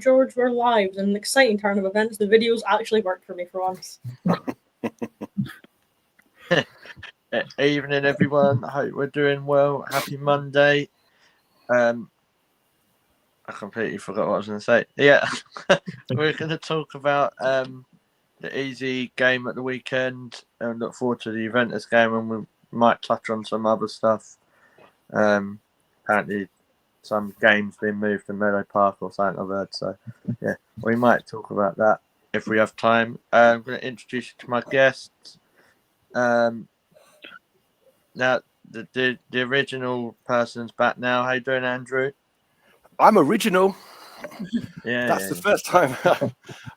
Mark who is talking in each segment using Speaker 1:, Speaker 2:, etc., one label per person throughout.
Speaker 1: George, we're live in an exciting turn of events. The videos actually worked for me for once.
Speaker 2: Evening, everyone. I hope we're doing well. Happy Monday. I completely forgot what I was going to say. Yeah, we're going to talk about the easy game at the weekend and look forward to the Juventus game, and we might touch on some other stuff. Apparently, some games being moved to Meadow Park or something I've heard. So, yeah, we might talk about that if we have time. I'm going to introduce you to my guests. Now, the original person's back now. How you doing, Andrew?
Speaker 3: I'm original.
Speaker 2: Yeah,
Speaker 3: That's the first time I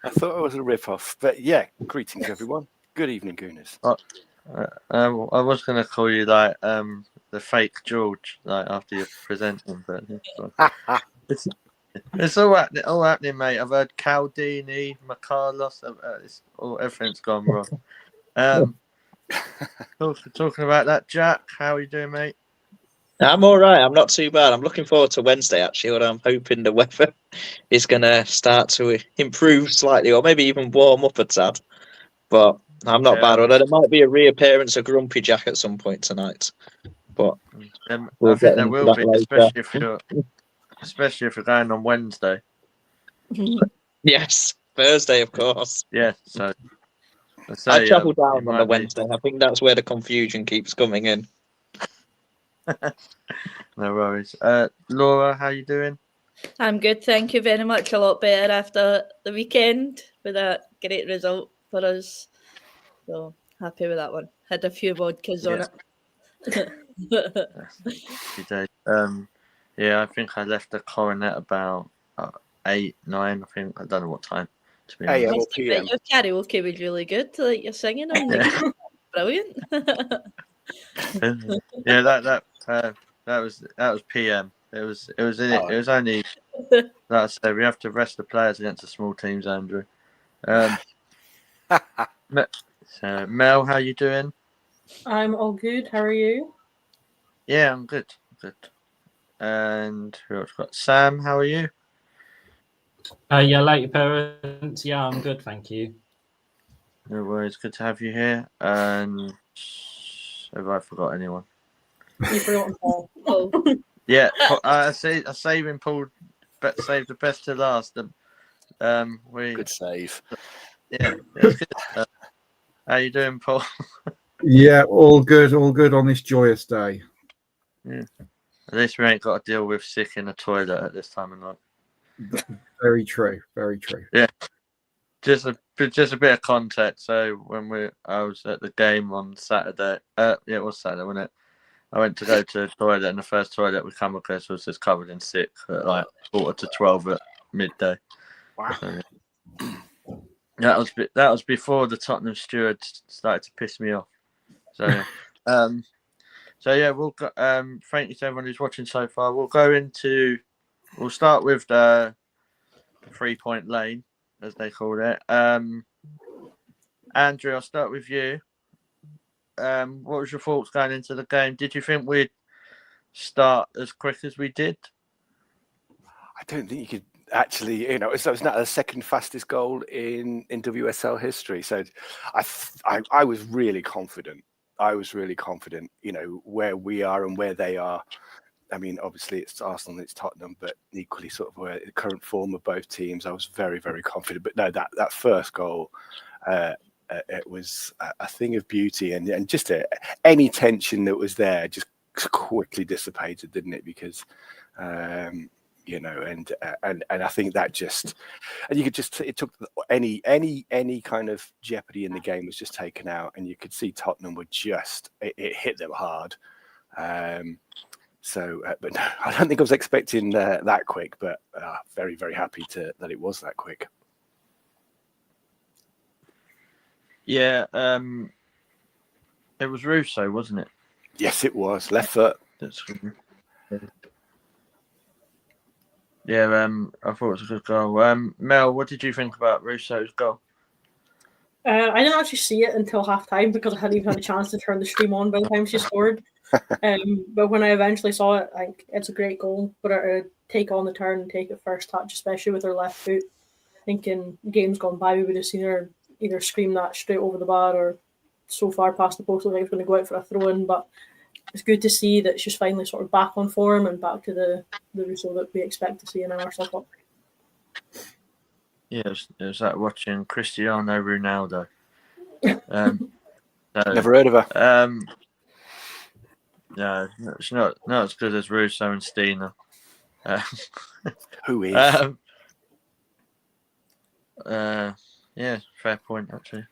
Speaker 3: thought I was a rip-off. But yeah, greetings, everyone. Good evening, Gooners.
Speaker 2: I was going to call you like the fake George, like after you present him, but it's all happening, mate. I've heard Caldini, Macalos, everything's gone wrong. Talking about that, Jack, how are you doing, mate?
Speaker 4: I'm all right. I'm not too bad. I'm looking forward to Wednesday, actually, but I'm hoping the weather is going to start to improve slightly or maybe even warm up a tad. But I'm not bad. Although there might be a reappearance of Grumpy Jack at some point tonight. But
Speaker 2: I think there will be, especially if you're going on Wednesday.
Speaker 4: Yes, Thursday, of course.
Speaker 2: Yeah, so
Speaker 4: I travel down on the Wednesday. I think that's where the confusion keeps coming in.
Speaker 2: No worries. Laura, how you doing?
Speaker 5: I'm good, thank you very much. A lot better after the weekend with a great result for us. So happy with that one. Had a few vodkas on it.
Speaker 2: You did. Yeah, I think I left the Coronet about 8, 9. I think I don't know what time. To be honest.
Speaker 5: Your karaoke was really good. Like you're singing on the brilliant.
Speaker 2: Yeah, that was PM. It was only like I said, we have to rest the players against the small teams, Andrew. So Mel, how you doing?
Speaker 1: I'm all good. How are you?
Speaker 2: Yeah, I'm good. Good. And who else got? Sam, how are you?
Speaker 6: Yeah, late parents. Yeah, I'm good, thank you.
Speaker 2: No worries. Good to have you here. And have I forgot anyone?
Speaker 1: You forgot Paul.
Speaker 2: Yeah, I saving Paul. Save the best to last.
Speaker 3: Good save.
Speaker 2: Yeah, that's good. How you doing, Paul?
Speaker 7: Yeah, all good on this joyous day.
Speaker 2: Yeah. At least we ain't got to deal with sick in the toilet at this time of night.
Speaker 7: Very true. Very true.
Speaker 2: Yeah. Just a bit of context. So when I was at the game on Saturday. It was Saturday, wasn't it? I went to go to the toilet, and the first toilet we come across was just covered in sick at like 11:45 at midday.
Speaker 3: Wow.
Speaker 2: So, yeah. That was before the Tottenham steward started to piss me off. So yeah, we'll go, thank you to everyone who's watching so far. We'll start with the 3-point lane, as they call it. Andrew, I'll start with you. What was your thoughts going into the game? Did you think we'd start as quick as we did?
Speaker 3: I don't think you could actually, it was not the second fastest goal in WSL history. So I was really confident. Where we are and where they are. I mean, obviously it's Arsenal and it's Tottenham, but equally sort of where the current form of both teams, I was very, very confident. But no, that first goal, it was a thing of beauty, and just any tension that was there just quickly dissipated, didn't it? Because and I think that just, and you could just, it took any kind of jeopardy in the game was just taken out, and you could see Tottenham were just, it hit them hard. But no, I don't think I was expecting that quick, but very, very happy that it was that quick.
Speaker 2: Yeah, it was Russo, wasn't it?
Speaker 3: Yes, it was. Left foot.
Speaker 2: That's good. Yeah, I thought it was a good goal. Mel, what did you think about Russo's goal?
Speaker 1: I didn't actually see it until half time because I hadn't even had a chance to turn the stream on by the time she scored. But when I eventually saw it, like, it's a great goal. But to take on the turn and take it first touch, especially with her left foot, I think in games gone by, we would have seen her either scream that straight over the bar or so far past the post, like it was going to go out for a throw-in. But it's good to see that she's finally sort of back on form and back to the Russo that we expect to see in our Cup.
Speaker 2: Yeah, it was like watching Cristiano Ronaldo.
Speaker 3: Never heard of her.
Speaker 2: No, it's not as good as Russo and Stina.
Speaker 3: Who is?
Speaker 2: Yeah, fair point actually.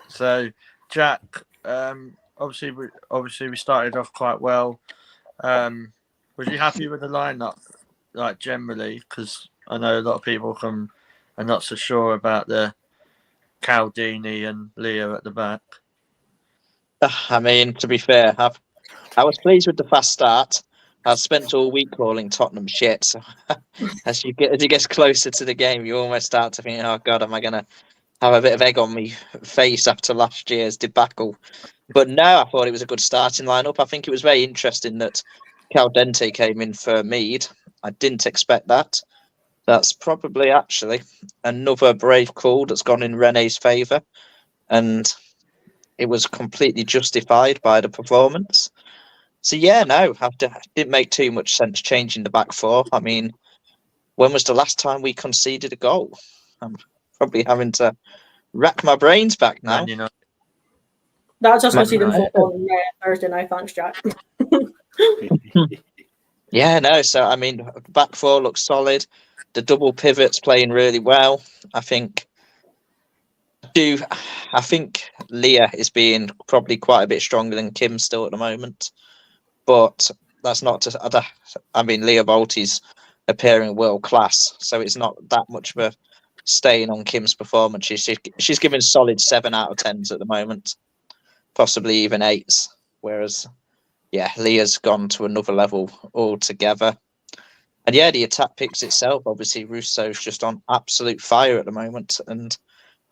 Speaker 2: So, Jack, obviously we started off quite well. Was you happy with the lineup, like generally? Because I know a lot of people are not so sure about the Caldini and Leah at the back.
Speaker 4: I mean, to be fair, I was pleased with the fast start. I've spent all week calling Tottenham shit. So as you get closer to the game, you almost start to think, "Oh God, am I going to have a bit of egg on me face after last year's debacle?" But no, I thought it was a good starting lineup. I think it was very interesting that Caldente came in for Mead. I didn't expect that. That's probably actually another brave call that's gone in Renee's favour, and it was completely justified by the performance. So yeah, no, didn't make too much sense changing the back four. I mean, when was the last time we conceded a goal? I'm probably having to rack my brains back now.
Speaker 2: Man United.
Speaker 1: That's us
Speaker 4: Man
Speaker 1: conceding
Speaker 4: United.
Speaker 1: football on Thursday night. Thanks, Jack.
Speaker 4: Yeah, no. So I mean, back four looks solid. The double pivot's playing really well. I think Leah is being probably quite a bit stronger than Kim still at the moment, but that's not to. I mean, Leah Bolty's appearing world class, so it's not that much of a stain on Kim's performance. She's given solid 7 out of 10s at the moment, possibly even 8s. Whereas, yeah, Leah's gone to another level altogether. And yeah, the attack picks itself. Obviously, Russo's just on absolute fire at the moment, and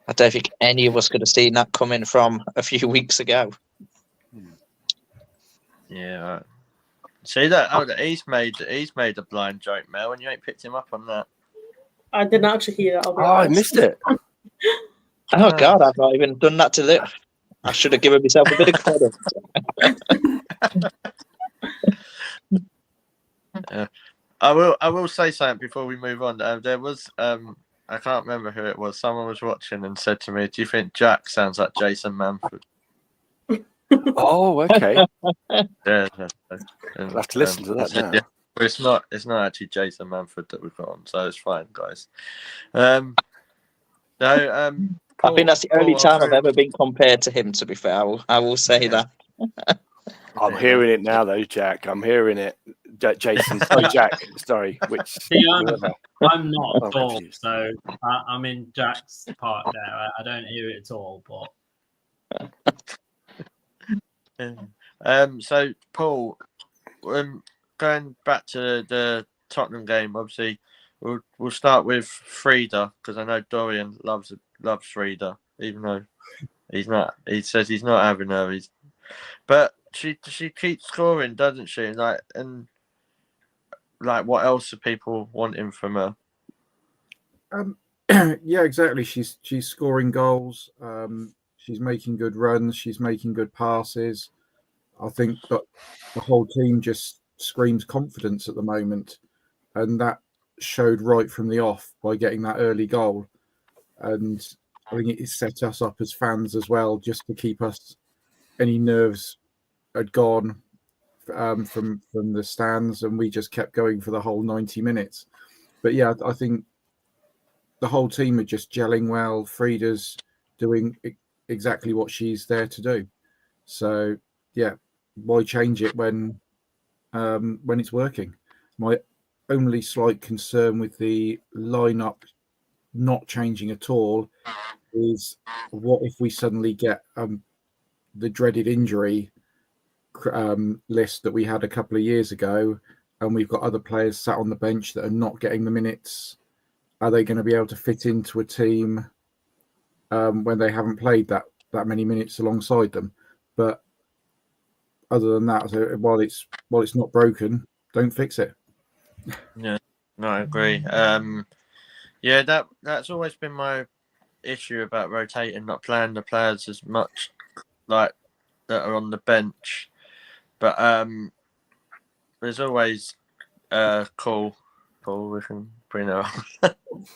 Speaker 4: I don't think any of us could have seen that coming from a few weeks ago.
Speaker 2: Yeah. See that? Oh, he's made a blind joke, Mel, and you ain't picked him up on that.
Speaker 1: I didn't actually hear that. I'll be
Speaker 3: Oh, I
Speaker 1: honest.
Speaker 3: missed it.
Speaker 4: Oh God, I've not even done that to Liv. I should have given myself a bit of credit.
Speaker 2: I will say something before we move on. There was I can't remember who it was. Someone was watching and said to me, "Do you think Jack sounds like Jason Manford?"
Speaker 3: Oh, okay.
Speaker 2: Yeah.
Speaker 3: I'll have to listen to that now.
Speaker 2: Yeah, but it's not actually Jason Manford that we've got on, so it's fine, guys. I
Speaker 4: think that's the only time I've ever been compared to him. To be fair, I will say that.
Speaker 3: I'm hearing it now, though, Jack. I'm hearing it. Jason, sorry, Jack. Sorry, which?
Speaker 6: See, I'm not
Speaker 3: I'm
Speaker 6: tall,
Speaker 3: confused.
Speaker 6: so I'm in Jack's part there. I don't hear it at all, but
Speaker 2: So Paul, going back to the Tottenham game, obviously we'll start with Frida, because I know Dorian loves Frida, even though he's not. He says he's not having her. But she keeps scoring, doesn't she? And what else are people wanting from her?
Speaker 7: Yeah, exactly. She's scoring goals. She's making good runs. She's making good passes. I think that the whole team just screams confidence at the moment, and that showed right from the off by getting that early goal. And I think it set us up as fans as well, just to keep us any nerves had gone from the stands, and we just kept going for the whole 90 minutes. But yeah, I think the whole team are just gelling well. Frida's doing exactly what she's there to do. So yeah, why change it when it's working? My only slight concern with the lineup not changing at all is, what if we suddenly get the dreaded injury list that we had a couple of years ago, and we've got other players sat on the bench that are not getting the minutes? Are they going to be able to fit into a team when they haven't played that many minutes alongside them? But other than that, so while it's not broken, don't fix it.
Speaker 2: Yeah, no, I agree. That's always been my issue about rotating, not playing the players as much like that are on the bench. But there's always Paul. We can bring her on.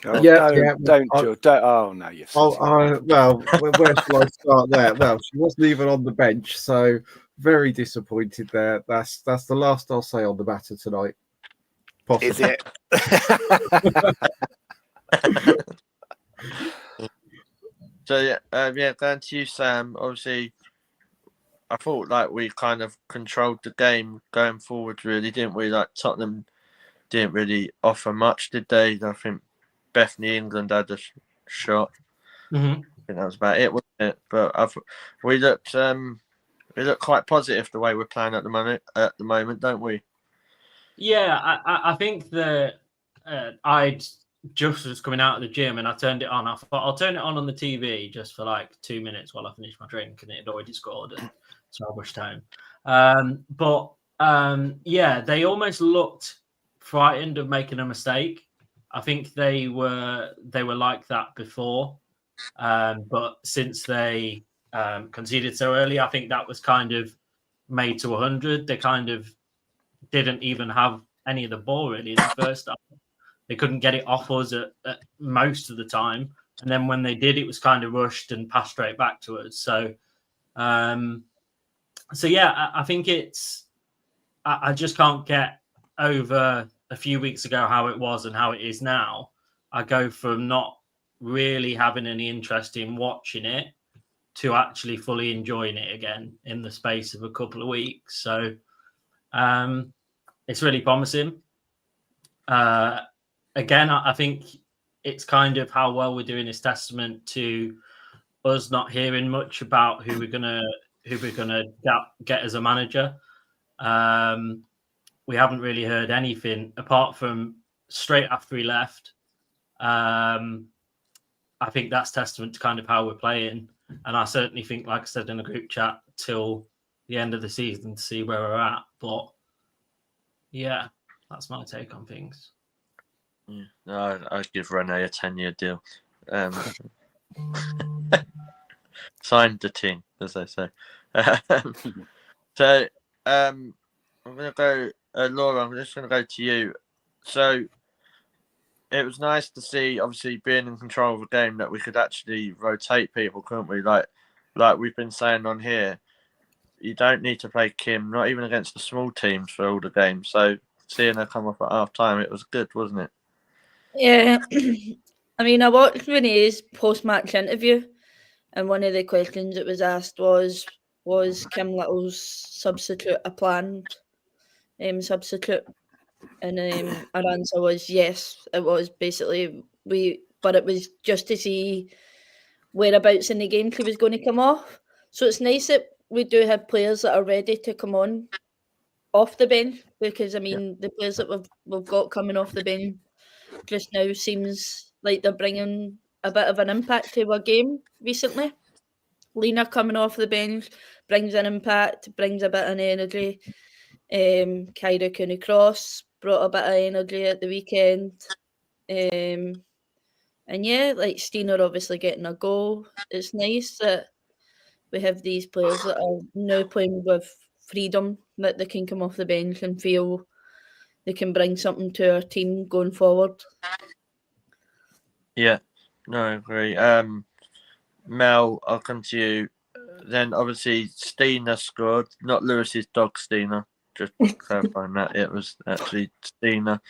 Speaker 3: Oh,
Speaker 7: Yeah,
Speaker 3: don't. Oh no, you've.
Speaker 7: well, where shall I start there? Well, she wasn't even on the bench, so very disappointed there. That's the last I'll say on the matter tonight. Possibly.
Speaker 3: Is it?
Speaker 2: So going to you, Sam. Obviously, I thought like we kind of controlled the game going forward, really, didn't we? Like Tottenham didn't really offer much, did they? I think Bethany England had a shot.
Speaker 6: Mm-hmm.
Speaker 2: I think that was about it, wasn't it? But we looked quite positive the way we're playing at the moment, don't we?
Speaker 6: Yeah, I think that I'd just was coming out of the gym and I turned it on. I thought I'll turn it on the TV just for like 2 minutes while I finish my drink, and it had already scored, and so I rushed home. They almost looked frightened of making a mistake. I think they were like that before, but since they conceded so early, I think that was kind of made to 100. They kind of didn't even have any of the ball really in the first half. They couldn't get it off us at most of the time, and then when they did, it was kind of rushed and passed straight back to us. So, I think it's. I just can't get over a few weeks ago how it was and how it is now. I go from not really having any interest in watching it to actually fully enjoying it again in the space of a couple of weeks. So it's really promising. Again, I think it's kind of how well we're doing is testament to us not hearing much about who we're gonna get as a manager. We haven't really heard anything apart from straight after he left. I think that's testament to kind of how we're playing, and I certainly think, like I said in the group chat, till the end of the season to see where we're at. But yeah, that's my take on things.
Speaker 2: Yeah. No, I'd give Renee a 10-year deal. Signed the team, as they say. So I'm going to go, Laura, I'm just going to go to you. So it was nice to see, obviously, being in control of a game, that we could actually rotate people, couldn't we? Like we've been saying on here, you don't need to play Kim, not even against the small teams, for all the games. So seeing her come off at half time, it was good, wasn't it?
Speaker 5: Yeah. I mean, I watched Renee's post-match interview, and one of the questions that was asked was Kim Little's substitute a planned substitute? And our answer was yes, it was. Basically, but it was just to see whereabouts in the game she was going to come off. So it's nice that we do have players that are ready to come on off the bench, because I mean the players that we've got coming off the bench just now seems like they're bringing a bit of an impact to our game recently. Lena coming off the bench brings an impact, brings a bit of energy. Kyra Cooney-Cross brought a bit of energy at the weekend. And yeah, like Steiner obviously getting a goal. It's nice that we have these players that are now playing with freedom, that they can come off the bench and feel they can bring something to our team going forward.
Speaker 2: Yeah, no, I agree. Mel, I'll come to you. Then obviously Steiner scored, not Lewis's dog Steiner. Just clarifying that it was actually Steiner.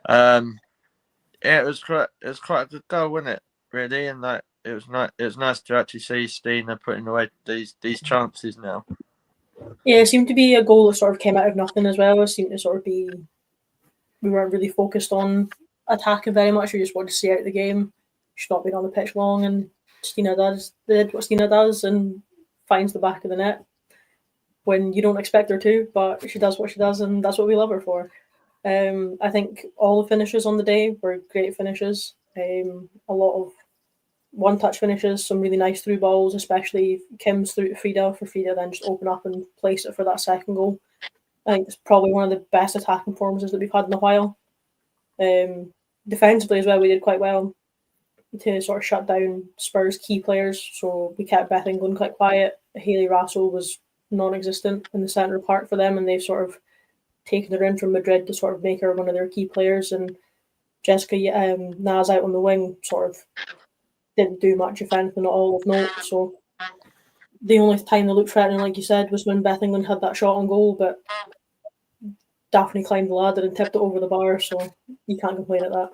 Speaker 2: It was quite a good goal, wasn't it? Really, and like it was nice to actually see Steiner putting away these chances now.
Speaker 1: Yeah, it seemed to be a goal that sort of came out of nothing as well. It seemed to sort of be, we weren't really focused on attacking very much. We just wanted to see out the game. She's not been on the pitch long, and Stina did what Stina does and finds the back of the net when you don't expect her to, but she does what she does, and that's what we love her for. I think all the finishes on the day were great finishes. A lot of one-touch finishes, some really nice through balls, especially Kim's through to Frida, for Frida then just open up and place it for that second goal. I think it's probably one of the best attacking performances that we've had in a while. Defensively as well, we did quite well to sort of shut down Spurs' key players. So we kept Beth England quite quiet. Hayley Rassel was non-existent in the centre of park for them, and they've sort of taken her in from Madrid to sort of make her one of their key players. And Jessica Naz out on the wing sort of didn't do much, if anything, at all of note. So the only time they looked threatening, like you said, was when Beth England had that shot on goal, but Daphne climbed the ladder and tipped it over the bar, so you can't complain at that.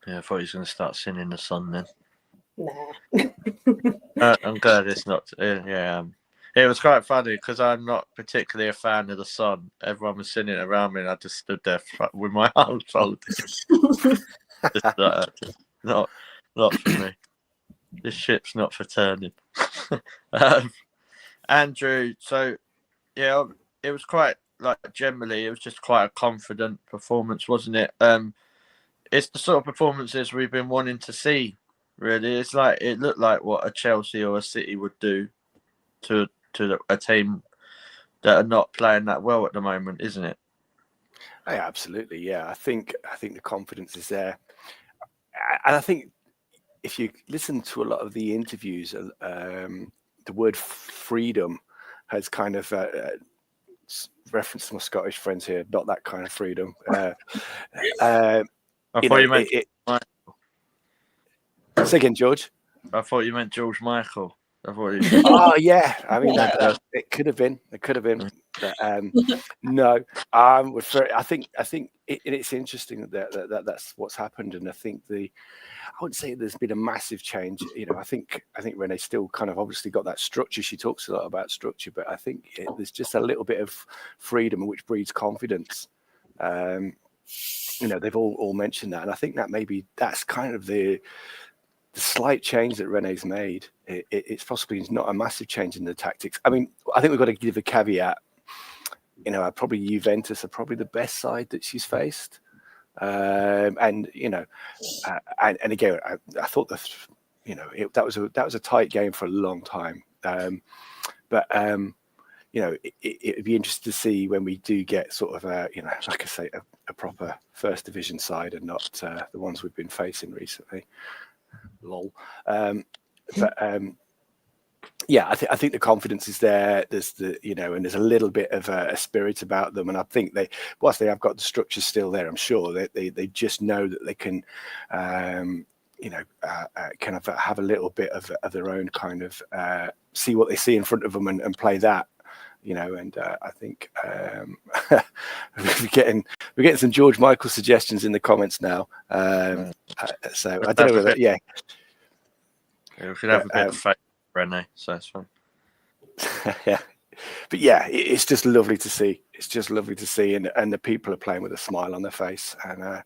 Speaker 2: Yeah, I thought he was going to start singing the sun then.
Speaker 1: Nah.
Speaker 2: I'm glad it's not. It was quite funny because I'm not particularly a fan of the sun. Everyone was singing around me, and I just stood there with my arms folded. Not for me. This ship's not for turning. Andrew, so yeah, it was quite generally, it was just quite a confident performance, wasn't it? It's the sort of performances we've been wanting to see. Really, it looked like what a Chelsea or a City would do to a team that are not playing that well at the moment, isn't it?
Speaker 3: Yeah, absolutely. Yeah, I think the confidence is there, and I think if you listen to a lot of the interviews, the word freedom has kind of reference to my Scottish friends here. Not that kind of freedom.
Speaker 2: I thought you meant.
Speaker 3: Say again, George.
Speaker 2: I thought you meant George Michael.
Speaker 3: Oh yeah, I mean it could have been. It could have been. But, no, I think it's interesting that's what's happened, and I think I wouldn't say there's been a massive change. You know, I think Renee still kind of obviously got that structure. She talks a lot about structure, but I think there's just a little bit of freedom, which breeds confidence. You know, they've all mentioned that, and I think that's kind of the slight change that Renee's made. It's possibly not a massive change in the tactics. I mean, I think we've got to give a caveat. You know, probably Juventus are probably the best side that she's faced, and you know, and again, I thought that was a tight game for a long time. But you know, it'd be interesting to see when we do get sort of like I say, a proper first division side and not the ones we've been facing recently. Lol. Yeah, I think the confidence is there. There's and there's a little bit of a spirit about them, and I think whilst they have got the structures still there, I'm sure they just know that they can, kind of have a little bit of their own kind of see what they see in front of them and play that. You know, and I think we're getting some George Michael suggestions in the comments now. So I don't know whether, yeah,
Speaker 2: we should have a bit of faith, Renee. So that's fine.
Speaker 3: Yeah, but yeah, it's just lovely to see. It's just lovely to see, and the people are playing with a smile on their face, and I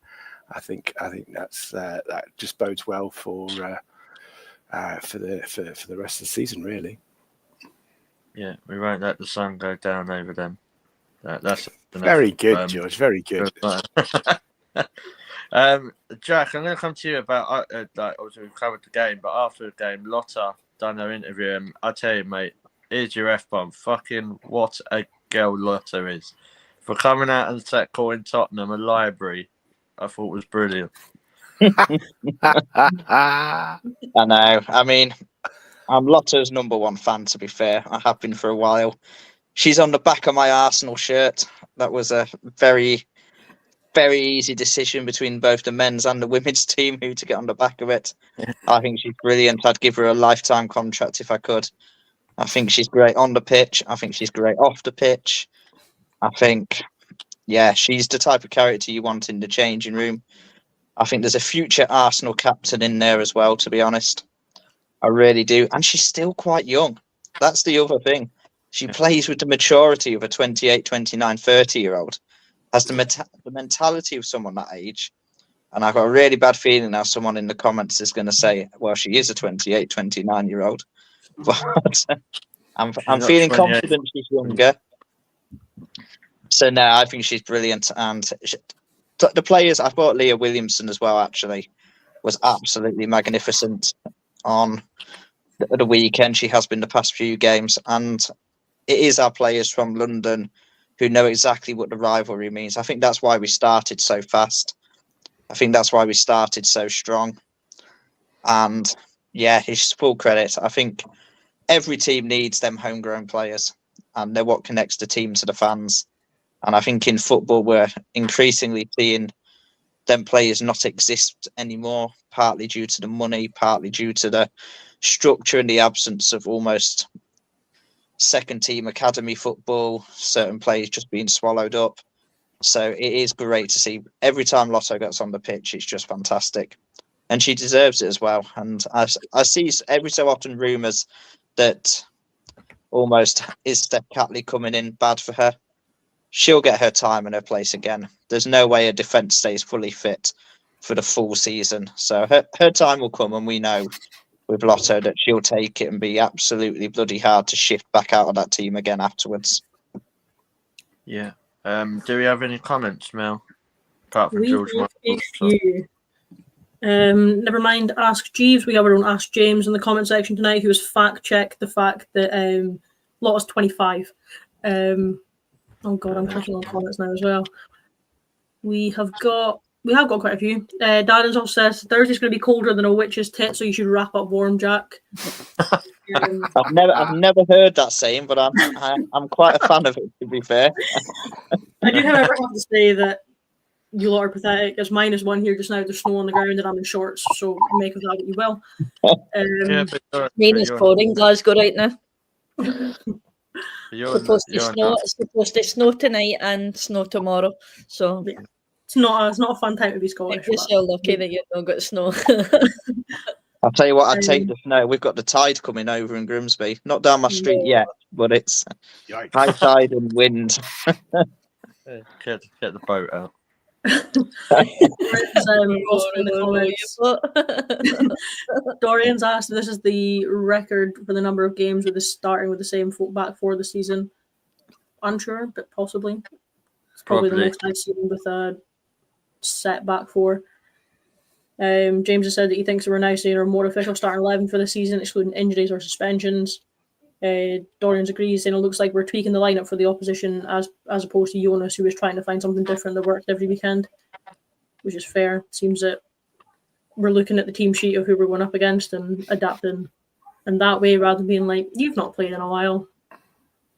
Speaker 3: think that just bodes well for the rest of the season, really.
Speaker 2: Yeah, we won't let the sun go down over them. That's
Speaker 3: very good, George. Very good.
Speaker 2: Jack, I'm going to come to you about obviously we've covered the game, but after the game, Lotta done her interview, and I tell you, mate, here's your F-bomb. Fucking what a girl Lotta is. For coming out and calling Tottenham a library, I thought was brilliant.
Speaker 4: I know. I mean, I'm Lotta's number one fan, to be fair. I have been for a while. She's on the back of my Arsenal shirt. That was a very, very easy decision between both the men's and the women's team who to get on the back of it. I think she's brilliant. I'd give her a lifetime contract if I could. I think she's great on the pitch. I think she's great off the pitch. I think, yeah, she's the type of character you want in the changing room. I think there's a future Arsenal captain in there as well, to be honest. I really do. And she's still quite young. That's the other thing. She plays with the maturity of a 28, 29, 30-year-old. Has the mentality of someone that age. And I've got a really bad feeling now someone in the comments is going to say, well, she is a 28, 29-year-old. But I'm feeling confident she's younger. So, no, I think she's brilliant. And the players, I bought Leah Williamson as well, actually. was absolutely magnificent on the weekend. She has been the past few games, and it is our players from London who know exactly what the rivalry means. I think that's why we started so fast. I think that's why we started so strong. And yeah, it's full credit. I think every team needs them homegrown players, and they're what connects the team to the fans. And I think in football, we're increasingly seeing them players not exist anymore, partly due to the money, partly due to the structure and the absence of almost second team academy football, certain players just being swallowed up. So it is great to see every time Lotto gets on the pitch. It's just fantastic. And she deserves it as well. And I see every so often rumours that almost is Steph Catley coming in bad for her. She'll get her time and her place again. There's no way a defence stays fully fit for the full season. So her time will come, and we know with Lotto that she'll take it and be absolutely bloody hard to shift back out of that team again afterwards.
Speaker 2: Yeah. Do we have any comments, Mel? Apart from
Speaker 1: We
Speaker 2: George
Speaker 1: have a
Speaker 2: Michael.
Speaker 1: few. Never mind, Ask Jeeves. We have our own Ask James in the comment section tonight, who has fact-checked the fact that Lotto's 25. Oh god, I'm clicking on comments now as well. We have got quite a few. Darren's also says Thursday's going to be colder than a witch's tit, so you should wrap up warm, Jack.
Speaker 4: I've never heard that saying, but I'm quite a fan of it. To be fair,
Speaker 1: I do, however, have to say that you lot are pathetic. It's -1 here just now. There's snow on the ground, and I'm in shorts, so make of that what you will.
Speaker 5: Minus 4 in Glasgow right now. It's supposed to snow tonight and snow tomorrow. So
Speaker 1: yeah. It's not a fun time to be Scottish.
Speaker 5: You're so lucky that you've not got snow.
Speaker 4: I'll tell you what, I'd take the snow. We've got the tide coming over in Grimsby. Not down my street yet, but it's high tide and wind.
Speaker 2: Get the boat out.
Speaker 1: Dorian's asked if this is the record for the number of games with starting with the same back four this season. Unsure, but possibly. It's probably the most I've seen with a set back four. James has said that he thinks that we're now seeing a more official starting 11 for the season, excluding injuries or suspensions. Dorian agrees, saying it looks like we're tweaking the lineup for the opposition as opposed to Jonas, who was trying to find something different that worked every weekend, which is fair. Seems that we're looking at the team sheet of who we're going up against and adapting in that way, rather than being like, you've not played in a while.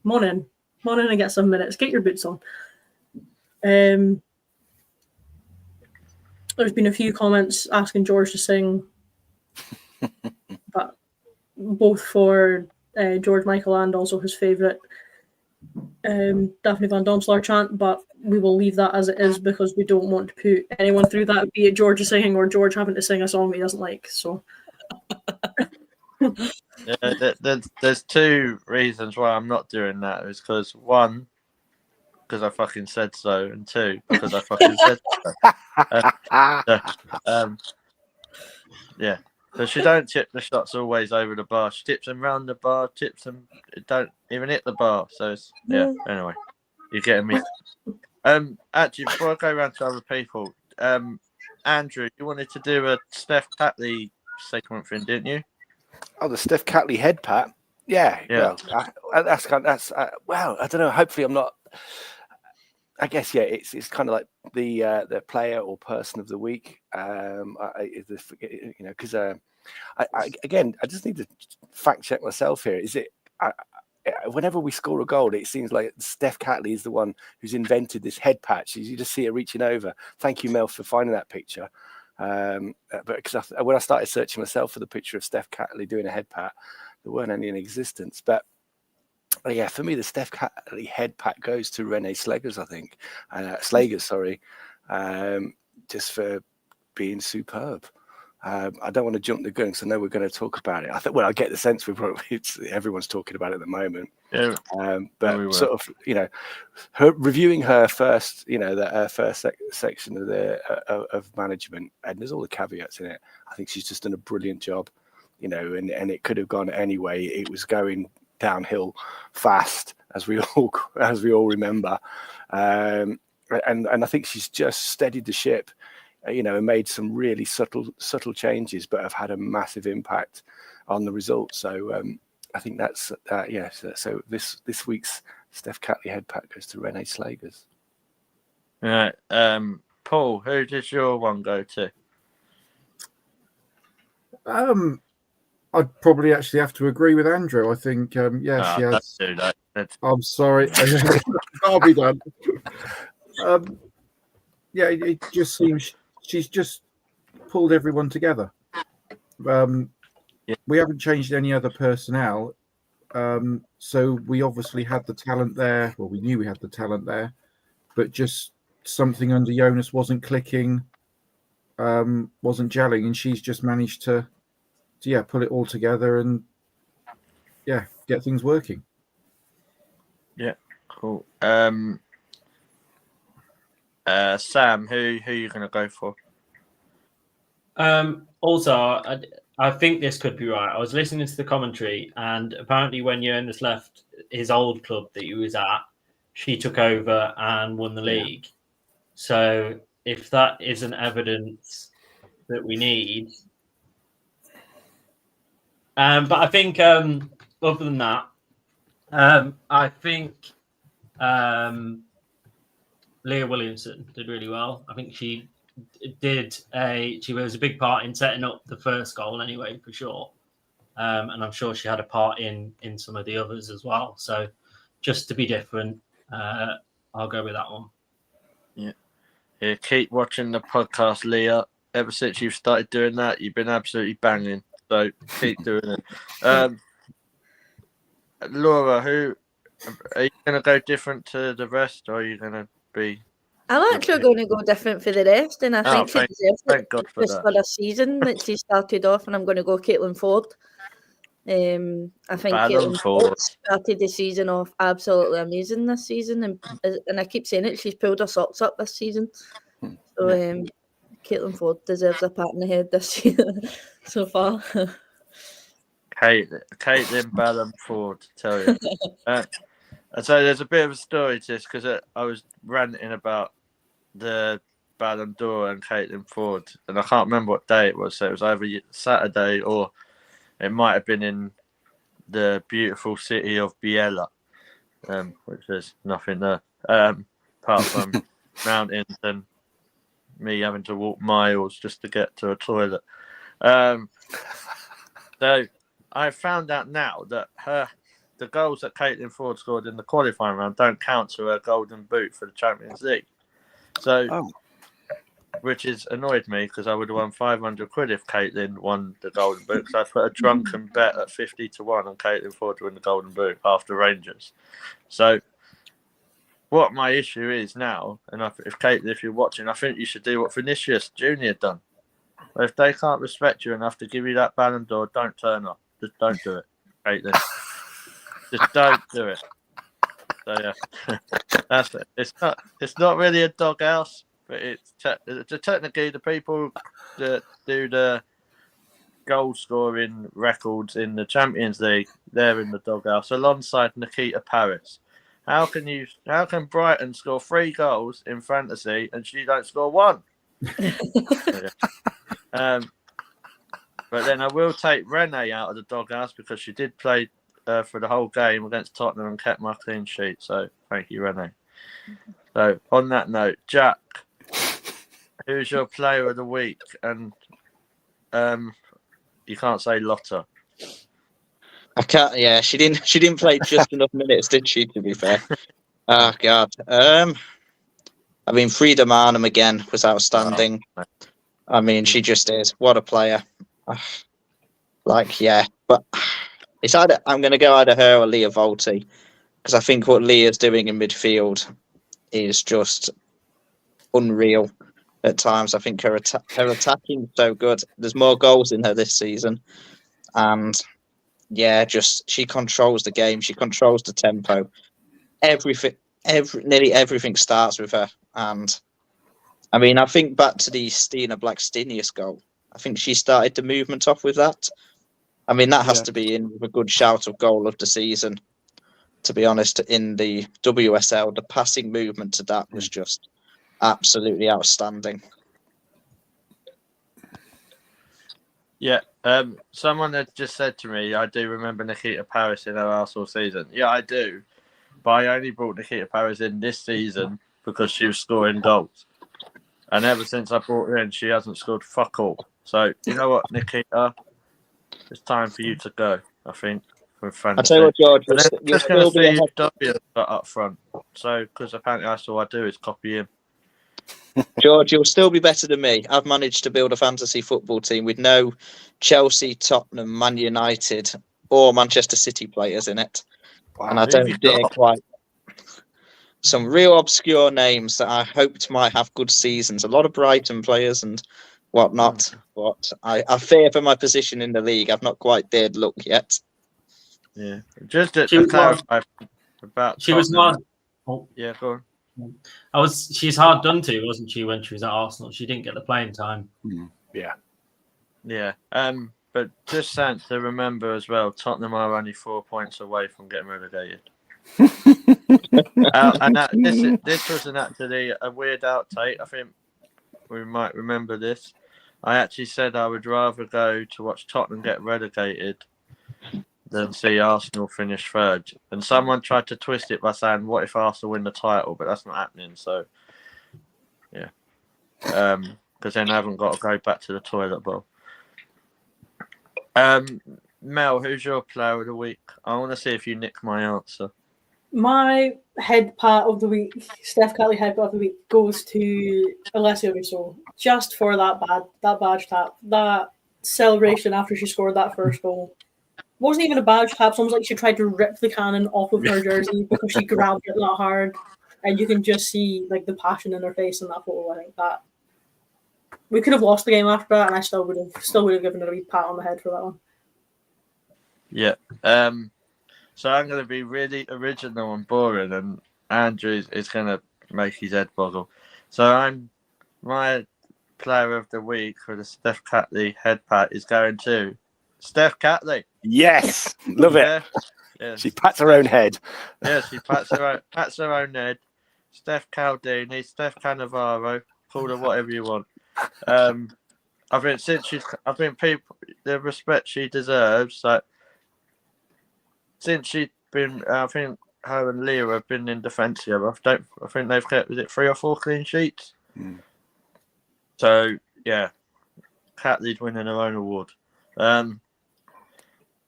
Speaker 1: Come on in and get some minutes. Get your boots on. There's been a few comments asking George to sing, but both for George Michael and also his favourite Daphne Van Domselaar chant, but we will leave that as it is because we don't want to put anyone through that, be it George singing or George having to sing a song he doesn't like. So
Speaker 2: there's two reasons why I'm not doing that. Is because one, because I fucking said so, and two, because I fucking said so. Yeah. So she don't tip the shots always over the bar. She tips them round the bar, tips them, don't even hit the bar. So it's, yeah. Anyway, you're getting me. Actually, before I go around to other people, Andrew, you wanted to do a Steph Catley segment thing, didn't you?
Speaker 3: Oh, the Steph Catley head pat. Yeah. Well, that's well, I don't know. Hopefully, I'm not. I guess it's kind of like the player or person of the week. Because I just need to fact check myself here. Is it whenever we score a goal, it seems like Steph Catley is the one who's invented this head patch. You just see her reaching over. Thank you, Mel, for finding that picture. But because when I started searching myself for the picture of Steph Catley doing a head pat, there weren't any in existence. But yeah, for me, the Steph Catley head pat goes to Renee Sleggers, I think. Sleggers, sorry. Just for being superb. I don't want to jump the gun because I know we're going to talk about it. I get the sense everyone's talking about it at the moment.
Speaker 2: Yeah.
Speaker 3: But sort of, her reviewing her first, her first section of management, and there's all the caveats in it. I think she's just done a brilliant job, and it could have gone anyway. It was going downhill fast, as we all remember, and I think she's just steadied the ship. and made some really subtle changes, but have had a massive impact on the result. So I think that's So this week's Steph Catley head pat goes to Renee Sleggers.
Speaker 2: Right. Paul, who does your one go to?
Speaker 7: I'd probably actually have to agree with Andrew. I think, she has.
Speaker 2: Do that.
Speaker 7: I'm sorry. I'll be done. It just seems she's just pulled everyone together. We haven't changed any other personnel. So we obviously had the talent there. Well, we knew we had the talent there, but just something under Jonas wasn't clicking, wasn't gelling, and she's just managed to pull it all together and get things working. Yeah,
Speaker 2: cool. Sam, who are you going to go for?
Speaker 6: Also, I think this could be right. I was listening to the commentary, and apparently when Jonas left his old club that he was at, she took over and won the league. So if that isn't evidence that we need... but I think other than that, I think Leah Williamson did really well. I think she was a big part in setting up the first goal anyway, for sure. And I'm sure she had a part in some of the others as well. So just to be different, I'll go with that one.
Speaker 2: Yeah, keep watching the podcast, Leah. Ever since you've started doing that, you've been absolutely banging. So keep doing it. Laura, who are you going to go different to the rest, or are you going to be?
Speaker 5: I'm actually going to go different for the rest, and I think she deserves
Speaker 2: thank God for
Speaker 5: just
Speaker 2: that.
Speaker 5: for a season that she started off, and I'm going to go Caitlin Ford. I think Caitlin Ford started the season off absolutely amazing this season, and I keep saying it, she's pulled her socks up this season. So Caitlin Ford deserves a pat on the head this year so far.
Speaker 2: Caitlin Ballon Ford, tell you. So there's a bit of a story to this, because I was ranting about the Ballon d'Or and Caitlin Ford, and I can't remember what day it was. So it was either Saturday or it might have been in the beautiful city of Biella, which there's nothing there apart from mountains and me having to walk miles just to get to a toilet. So I found out now that the goals that Caitlin Ford scored in the qualifying round don't count to her golden boot for the Champions League. So, which has annoyed me, because I would have won 500 quid if Caitlin won the golden boot. Because I put a drunken bet at 50-1 on Caitlin Ford to win the golden boot after Rangers. So, what my issue is now, and if Caitlin, if you're watching, I think you should do what Vinicius Jr. done. If they can't respect you enough to give you that Ballon d'Or, don't turn up. Just don't do it, Caitlin. Just don't do it. So yeah, that's it. It's not really a doghouse, but it's technically the people that do the goal scoring records in the Champions League. They're in the doghouse alongside Nikita Paris. How can Brighton score 3 goals in fantasy and she don't score 1? But then I will take Renee out of the doghouse, because she did play for the whole game against Tottenham and kept my clean sheet. So thank you, Renee. So on that note, Jack, who's your player of the week? And you can't say Lotta.
Speaker 4: I can't. Yeah, she didn't play just enough minutes, did she? To be fair. Oh God. I mean, Frida Marnham again was outstanding.
Speaker 2: Oh.
Speaker 4: I mean, she just is. What a player. But it's I'm going to go either her or Leah Volti, because I think what Leah's doing in midfield is just unreal at times. I think her attacking is so good. There's more goals in her this season, and she controls the game. She controls the tempo. Nearly everything starts with her. And I mean, I think back to the Stina Blackstenius goal. I think she started the movement off with that. I mean, that has to be in a good shout of goal of the season. To be honest, in the WSL, the passing movement to that was just absolutely outstanding.
Speaker 2: Yeah. Someone had just said to me, I do remember Nikita Paris in her Arsenal season. Yeah, I do. But I only brought Nikita Paris in this season because she was scoring goals. And ever since I brought her in, she hasn't scored fuck all. So, you know what, Nikita? It's time for you to go, I think, for fantasy.
Speaker 4: I'll tell you what, George,
Speaker 2: But then
Speaker 4: you'll
Speaker 2: just going to
Speaker 4: still be
Speaker 2: see
Speaker 4: ahead.
Speaker 2: W up front. So, because apparently that's all I do is copy him.
Speaker 4: George, you'll still be better than me. I've managed to build a fantasy football team with no Chelsea, Tottenham, Man United, or Manchester City players in it.
Speaker 3: Wow.
Speaker 4: And I
Speaker 2: who have you
Speaker 4: don't dare
Speaker 2: got?
Speaker 4: quite. Some real obscure names that I hoped might have good seasons. A lot of Brighton players and whatnot. But I fear for my position in the league. I've not quite dared look yet.
Speaker 2: Yeah. Just to
Speaker 6: She was
Speaker 2: clarify about
Speaker 6: She was
Speaker 2: Tottenham.
Speaker 6: hard. Oh,
Speaker 2: Yeah, go on.
Speaker 6: she's hard done to, wasn't she, when she was at Arsenal? She didn't get the playing time.
Speaker 3: Yeah.
Speaker 2: Yeah. But just something to remember as well, Tottenham are only 4 points away from getting relegated. And this wasn't actually a weird outtake. I think we might remember this. I actually said I would rather go to watch Tottenham get relegated than see Arsenal finish third. And someone tried to twist it by saying, what if Arsenal win the title? But that's not happening. So, yeah. Because then I haven't got to go back to the toilet bowl. Mel, who's your player of the week? I want to see if you nick my answer.
Speaker 1: My head pat of the week, Steph Catley head pat of the week, goes to Alessia Russo. Just for that badge tap, that celebration after she scored that first goal. Wasn't even a badge tap. It's almost like she tried to rip the cannon off of her jersey because she grabbed it that hard, and you can just see like the passion in her face in that photo. I think that we could have lost the game after that, and I still would have given her a wee pat on the head for that one.
Speaker 2: Yeah. So I'm going to be really original and boring, and Andrew is going to make his head boggle. So my player of the week for the Steph Catley head pat is going to Steph Catley.
Speaker 3: Yes, love it.
Speaker 2: Yeah.
Speaker 3: She pats her own head.
Speaker 2: Yeah, she pats her own head. Steph Caldini, Steph Cannavaro, call her whatever you want. I think people the respect she deserves. Like since she's been, I think her and Leah have been in defence together. I think they've kept 3 or 4 clean sheets. So yeah, Catley's winning her own award.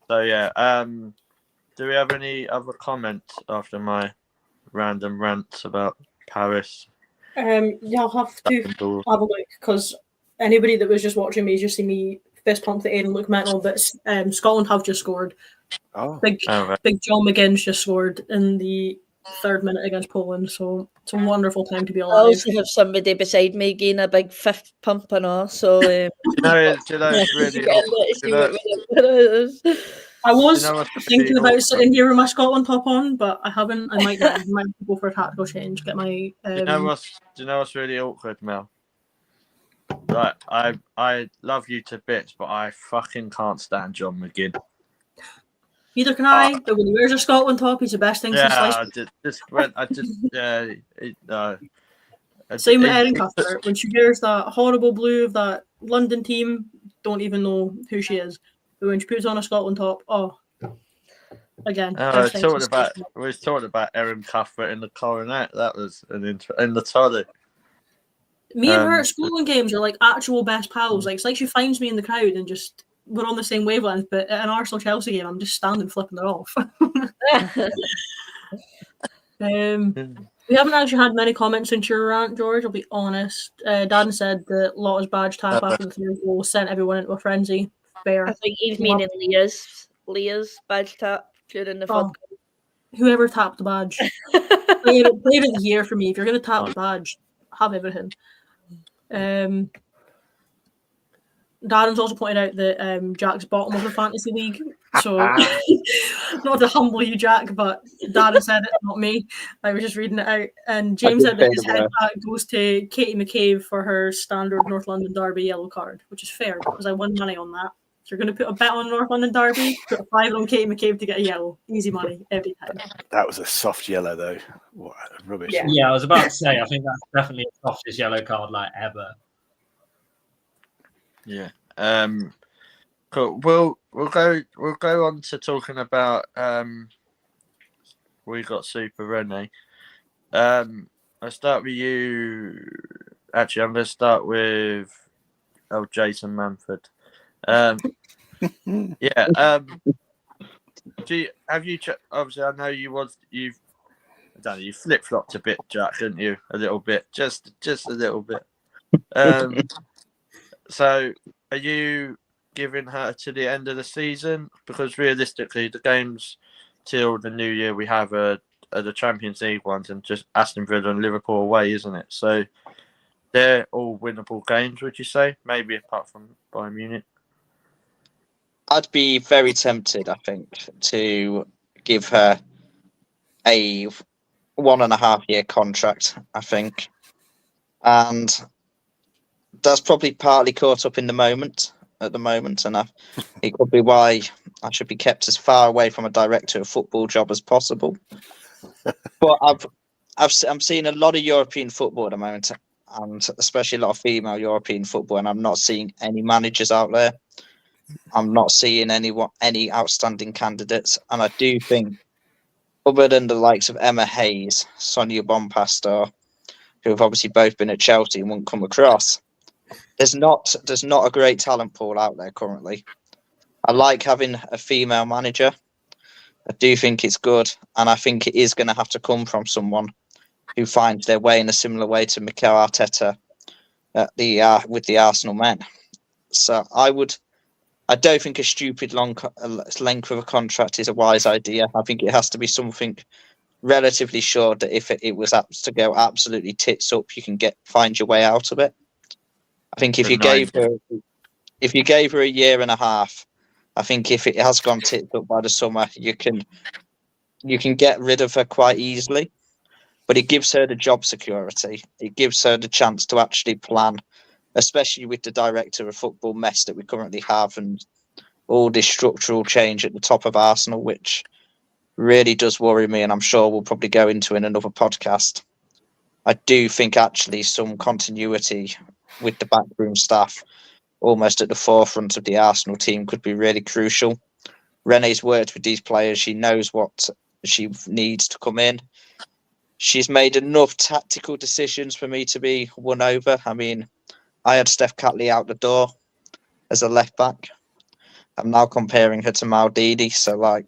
Speaker 2: So yeah, do we have any other comments after my random rants about Paris?
Speaker 1: Yeah, I'll have to have a look because anybody that was just watching me just see me fist pump the air and look mental. But Scotland have just scored. Big John McGinn's just scored in the 3rd minute against Poland. So it's a wonderful time to be
Speaker 5: I
Speaker 1: alive.
Speaker 5: also have somebody beside me getting a big fifth pump and all. So
Speaker 2: do you know it's really
Speaker 1: I was thinking about sitting here with my Scotland top on, but I haven't. I might go for a tactical change. Get my.
Speaker 2: Do you know what's really awkward, Mel? Right, I love you to bits, but I fucking can't stand John McGinn.
Speaker 1: Neither can I. But when he wears a Scotland top, he's the best thing since sliced. Same with Erin Cuthbert. When she wears that horrible blue of that London team, don't even know who she is. But when she puts on a Scotland top, again.
Speaker 2: We was talking about Erin Cuthbert in the Coronet. That was in the toddy.
Speaker 1: Me and her at Scotland games are like actual best pals. Like it's like she finds me in the crowd and just we're on the same wavelength. But at an Arsenal Chelsea game, I'm just standing flipping her off. We haven't actually had many comments since your rant, George. I'll be honest. Dan said that Lotta's badge tap after the 3rd goal sent everyone into a frenzy. Fair.
Speaker 5: I think he's meaning Leah's badge tap during the 3rd goal.
Speaker 1: Whoever tapped the badge. Play it the year for me. If you're going to tap the badge, have everything. Darren's also pointed out that Jack's bottom of the fantasy league. So, not to humble you, Jack, but Darren said it, not me. I was just reading it out. And James said that his head back goes to Katie McCabe for her standard North London Derby yellow card, which is fair because I won money on that. If you're going to put a bet on North London Derby, put a 5 on Katie McCabe to get a yellow. Easy money every time.
Speaker 3: That was a soft yellow, though. What rubbish.
Speaker 6: Yeah, I was about to say, I think that's definitely the softest yellow card like ever.
Speaker 2: Yeah. Cool. We'll go on to talking about we got Super Renee. I'll start with you. Actually, I'm going to start with Jason Manford. Yeah. Have you? Obviously, I know you've. I don't know. You flip flopped a bit, Jack, didn't you? A little bit, just a little bit. So, are you giving her to the end of the season? Because realistically, the games till the new year we have are the Champions League ones, and just Aston Villa and Liverpool away, isn't it? So they're all winnable games, would you say? Maybe apart from Bayern Munich.
Speaker 4: I'd be very tempted, I think, to give her a 1.5 year contract, I think. And that's probably partly caught up in the moment at the moment. And it could be why I should be kept as far away from a director of football job as possible. But I'm seeing a lot of European football at the moment, and especially a lot of female European football, and I'm not seeing any managers out there. I'm not seeing any outstanding candidates, and I do think, other than the likes of Emma Hayes, Sonia Bompastor, who have obviously both been at Chelsea and won't come across, there's not a great talent pool out there currently. I like having a female manager. I do think it's good, and I think it is going to have to come from someone who finds their way in a similar way to Mikel Arteta with the Arsenal men. So I don't think a stupid length of a contract is a wise idea. I think it has to be something relatively short that if it was to go absolutely tits up, you can find your way out of it. I think if you gave her a year and a half, I think if it has gone tits up by the summer, you can get rid of her quite easily. But it gives her the job security. It gives her the chance to actually plan, especially with the director of football mess that we currently have and all this structural change at the top of Arsenal, which really does worry me, and I'm sure we'll probably go into in another podcast. I do think actually some continuity with the backroom staff almost at the forefront of the Arsenal team could be really crucial. Renee's worked with these players. She knows what she needs to come in. She's made enough tactical decisions for me to be won over. I mean, I had Steph Catley out the door as a left back. I'm now comparing her to Maldini. So, like,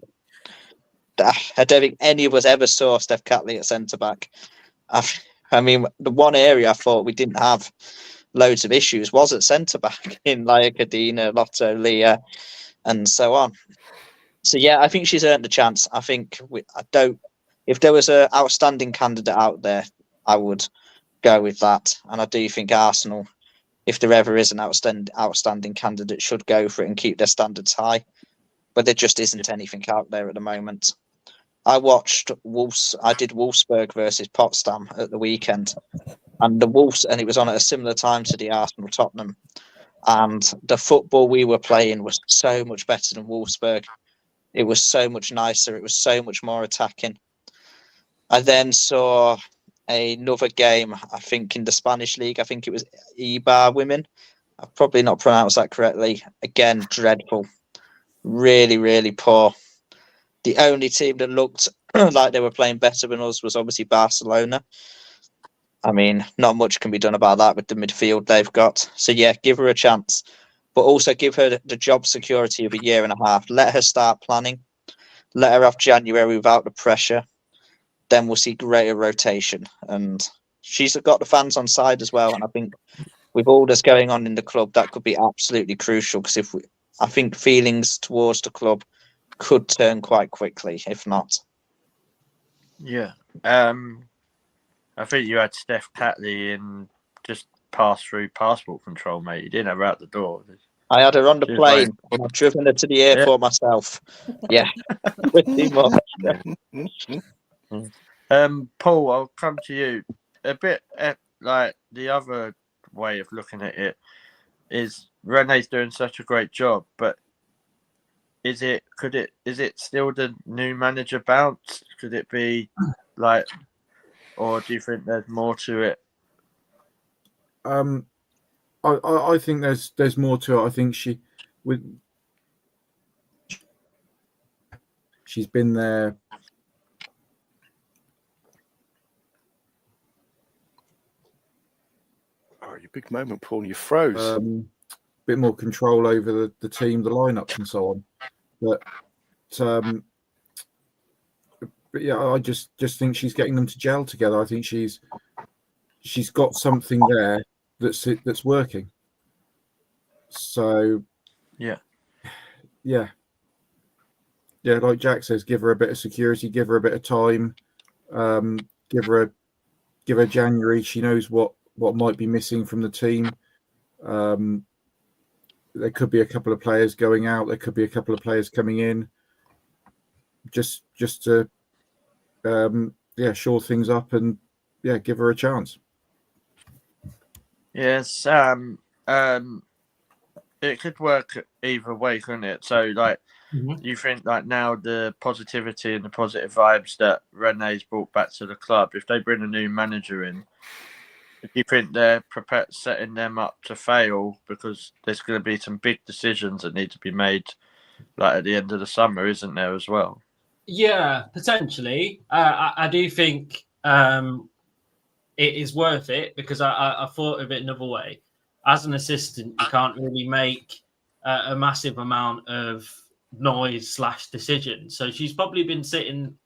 Speaker 4: I don't think any of us ever saw Steph Catley at centre back. I mean, the one area I thought we didn't have loads of issues was at centre back in Laia Cadena, Lotto, Leah, and so on. So yeah, I think she's earned a chance. I think if there was an outstanding candidate out there, I would go with that. And I do think Arsenal, if there ever is an outstanding candidate, should go for it and keep their standards high. But there just isn't anything out there at the moment. I watched I did Wolfsburg versus Potsdam at the weekend, and it was on at a similar time to the Arsenal Tottenham. And the football we were playing was so much better than Wolfsburg. It was so much nicer. It was so much more attacking. I then saw another game, I think in the Spanish league. I think it was Eibar women. I've probably not pronounced that correctly. Again, dreadful. Really, really poor. The only team that looked like they were playing better than us was obviously Barcelona. I mean, not much can be done about that with the midfield they've got. So yeah, give her a chance. But also give her the job security of a year and a half. Let her start planning. Let her have January without the pressure. Then we'll see greater rotation. And she's got the fans on side as well. And I think with all that's going on in the club, that could be absolutely crucial. Because I think feelings towards the club could turn quite quickly, if not.
Speaker 2: Yeah. I think you had Steph Catley in just pass through passport control, mate. You didn't have her out the door.
Speaker 4: I had her on the plane. Like, I've driven her to the airport myself. Yeah, pretty much.
Speaker 2: Paul, I'll come to you. A bit like the other way of looking at it is Renee's doing such a great job, but is it still the new manager bounce? Could it be like, or do you think there's more to it?
Speaker 7: I think there's more to it. I think She's been there.
Speaker 3: Oh, your big moment, Paul. You froze.
Speaker 7: Bit more control over the team, the lineups, and so on. But yeah, I just think she's getting them to gel together. I think she's got something there that's working. So
Speaker 2: yeah,
Speaker 7: like Jack says, give her a bit of security, give her a bit of time, give her January. She knows what might be missing from the team. There could be a couple of players going out. There could be a couple of players coming in. Just to shore things up and give her a chance.
Speaker 2: Yes, it could work either way, couldn't it? So, like, you think like now the positivity and the positive vibes that Renee's brought back to the club, if they bring a new manager in, do you think they're prepared setting them up to fail because there's going to be some big decisions that need to be made, like at the end of the summer, isn't there as well?
Speaker 6: Yeah, potentially. I do think it is worth it because I thought of it another way. As an assistant, you can't really make a massive amount of noise / decision. So she's probably been sitting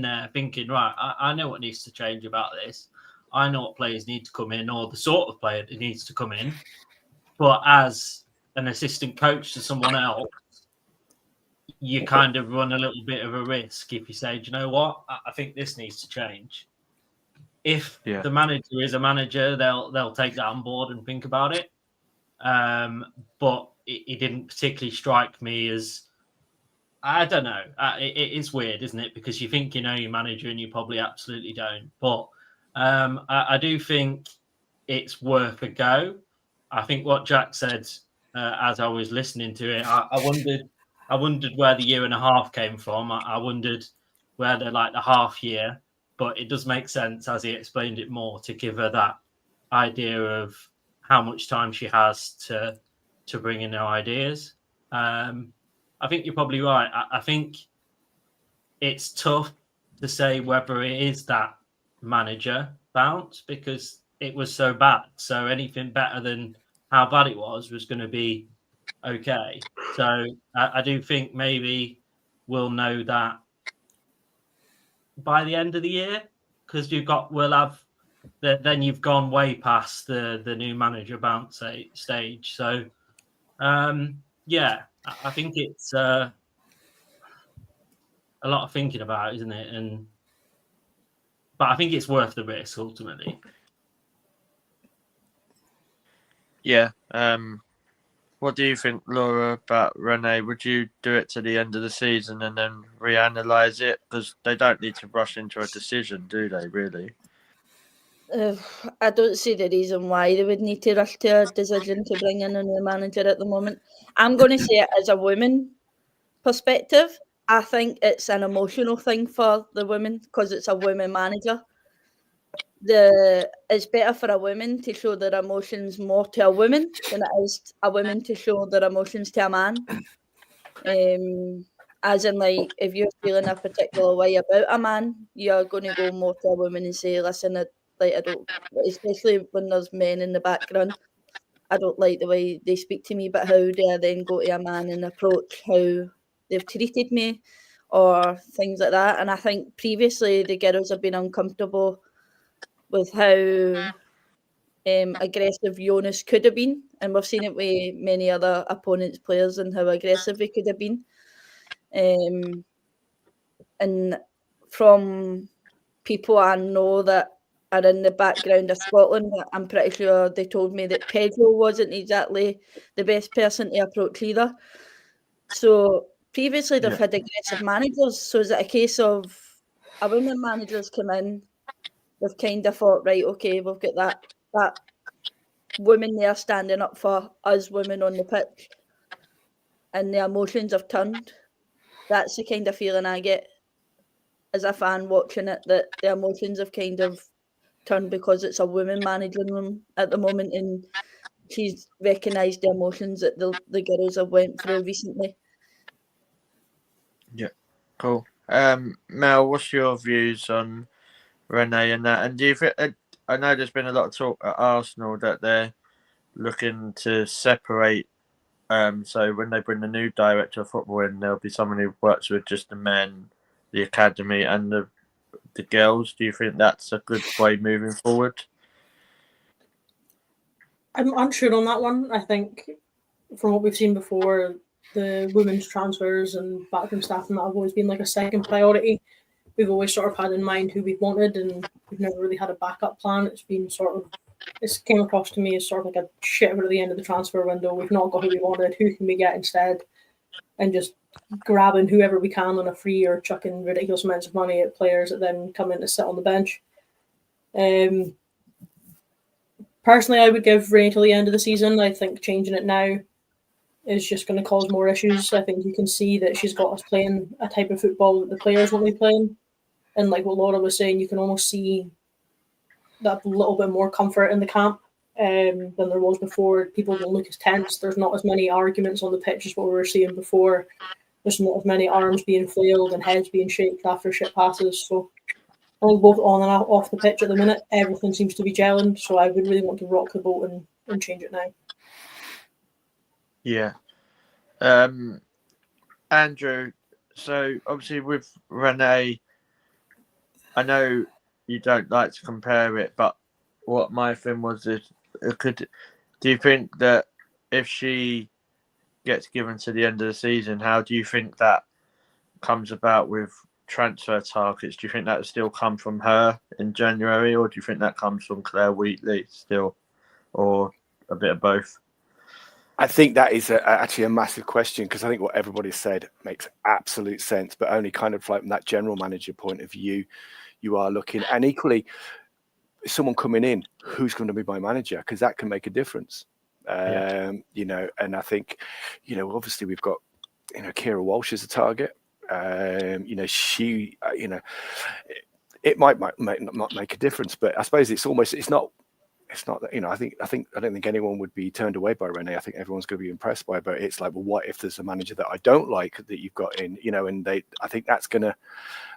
Speaker 6: there thinking, right, I know what needs to change about this. I know what players need to come in or the sort of player that needs to come in. But as an assistant coach to someone else, you kind of run a little bit of a risk if you say, do you know what? I think this needs to change. If the manager is a manager, they'll take that on board and think about it. But it didn't particularly strike me as, I don't know. It's weird, isn't it? Because you think you know your manager and you probably absolutely don't. But I do think it's worth a go. I think what Jack said as I was listening to it, I wondered where the year and a half came from. I wondered where the half year. But it does make sense, as he explained it more, to give her that idea of how much time she has to bring in her ideas. I think you're probably right. I think it's tough to say whether it is that manager bounce because it was so bad. So anything better than how bad it was going to be okay. So I do think maybe we'll know that by the end of the year, because then you've gone way past the new manager bounce stage. So I think it's a lot of thinking about, isn't it? But I think it's worth the risk ultimately.
Speaker 2: Yeah. What do you think, Laura, about Renee? Would you do it to the end of the season and then reanalyze it? Because they don't need to rush into a decision, do they, really?
Speaker 5: I don't see the reason why they would need to rush to a decision to bring in a new manager at the moment. I'm going to say it as a woman perspective. I think it's an emotional thing for the women because it's a women manager. It's better for a woman to show their emotions more to a woman than it is a woman to show their emotions to a man. As in, like, if you're feeling a particular way about a man, you're going to go more to a woman and say, listen, I don't, especially when there's men in the background, I don't like the way they speak to me, but how do I then go to a man and approach how they've treated me or things like that? And I think previously the girls have been uncomfortable with how aggressive Jonas could have been, and we've seen it with many other opponents' players and how aggressive he could have been. And from people I know that are in the background of Scotland, I'm pretty sure they told me that Pedro wasn't exactly the best person to approach either. So previously they've had aggressive managers. So is it a case of a women manager's come in, they've kind of thought, right, okay, we've got that women there standing up for us women on the pitch, and the emotions have turned. That's the kind of feeling I get as a fan watching it, that the emotions have kind of turned because it's a woman managing them at the moment, and she's recognised the emotions that the girls have went through recently.
Speaker 2: Yeah, cool. Mel, what's your views on Renee and that? And do you think? I know there's been a lot of talk at Arsenal that they're looking to separate. So when they bring the new director of football in, there'll be someone who works with just the men, the academy, and the girls. Do you think that's a good way moving forward?
Speaker 1: I'm unsure on that one. I think from what we've seen before, the women's transfers and backroom staff and that have always been like a second priority. We've always sort of had in mind who we've wanted, and we've never really had a backup plan. It's came across to me as sort of like a shit at the end of the transfer window. We've not got who we wanted. Who can we get instead? And just grabbing whoever we can on a free or chucking ridiculous amounts of money at players that then come in to sit on the bench. Personally, I would give Renee till the end of the season. I think changing it now is just going to cause more issues. I think you can see that she's got us playing a type of football that the players won't be playing. And like what Laura was saying, you can almost see that little bit more comfort in the camp than there was before. People don't look as tense. There's not as many arguments on the pitch as what we were seeing before. There's not as many arms being flailed and heads being shaken after shit passes. So I think both on and off the pitch at the minute, everything seems to be gelling. So I would really want to rock the boat and change it now.
Speaker 2: Yeah. Andrew, so obviously with Renee, I know you don't like to compare it, but what my thing was is, do you think that if she gets given to the end of the season, how do you think that comes about with transfer targets? Do you think that will still come from her in January, or do you think that comes from Claire Wheatley still, or a bit of both?
Speaker 3: I think that is actually a massive question, because I think what everybody said makes absolute sense, but only kind of like from that general manager point of view, you are looking. And equally, someone coming in, who's going to be my manager? Because that can make a difference. You know, and I think, you know, obviously we've got, you know, Kira Walsh as a target. You know, she, you know, it might not make a difference, but I suppose it's not that, you know, I don't think anyone would be turned away by Renee. I think everyone's going to be impressed by her, but it's like, well, what if there's a manager that I don't like that you've got in, you know, and I think that's going to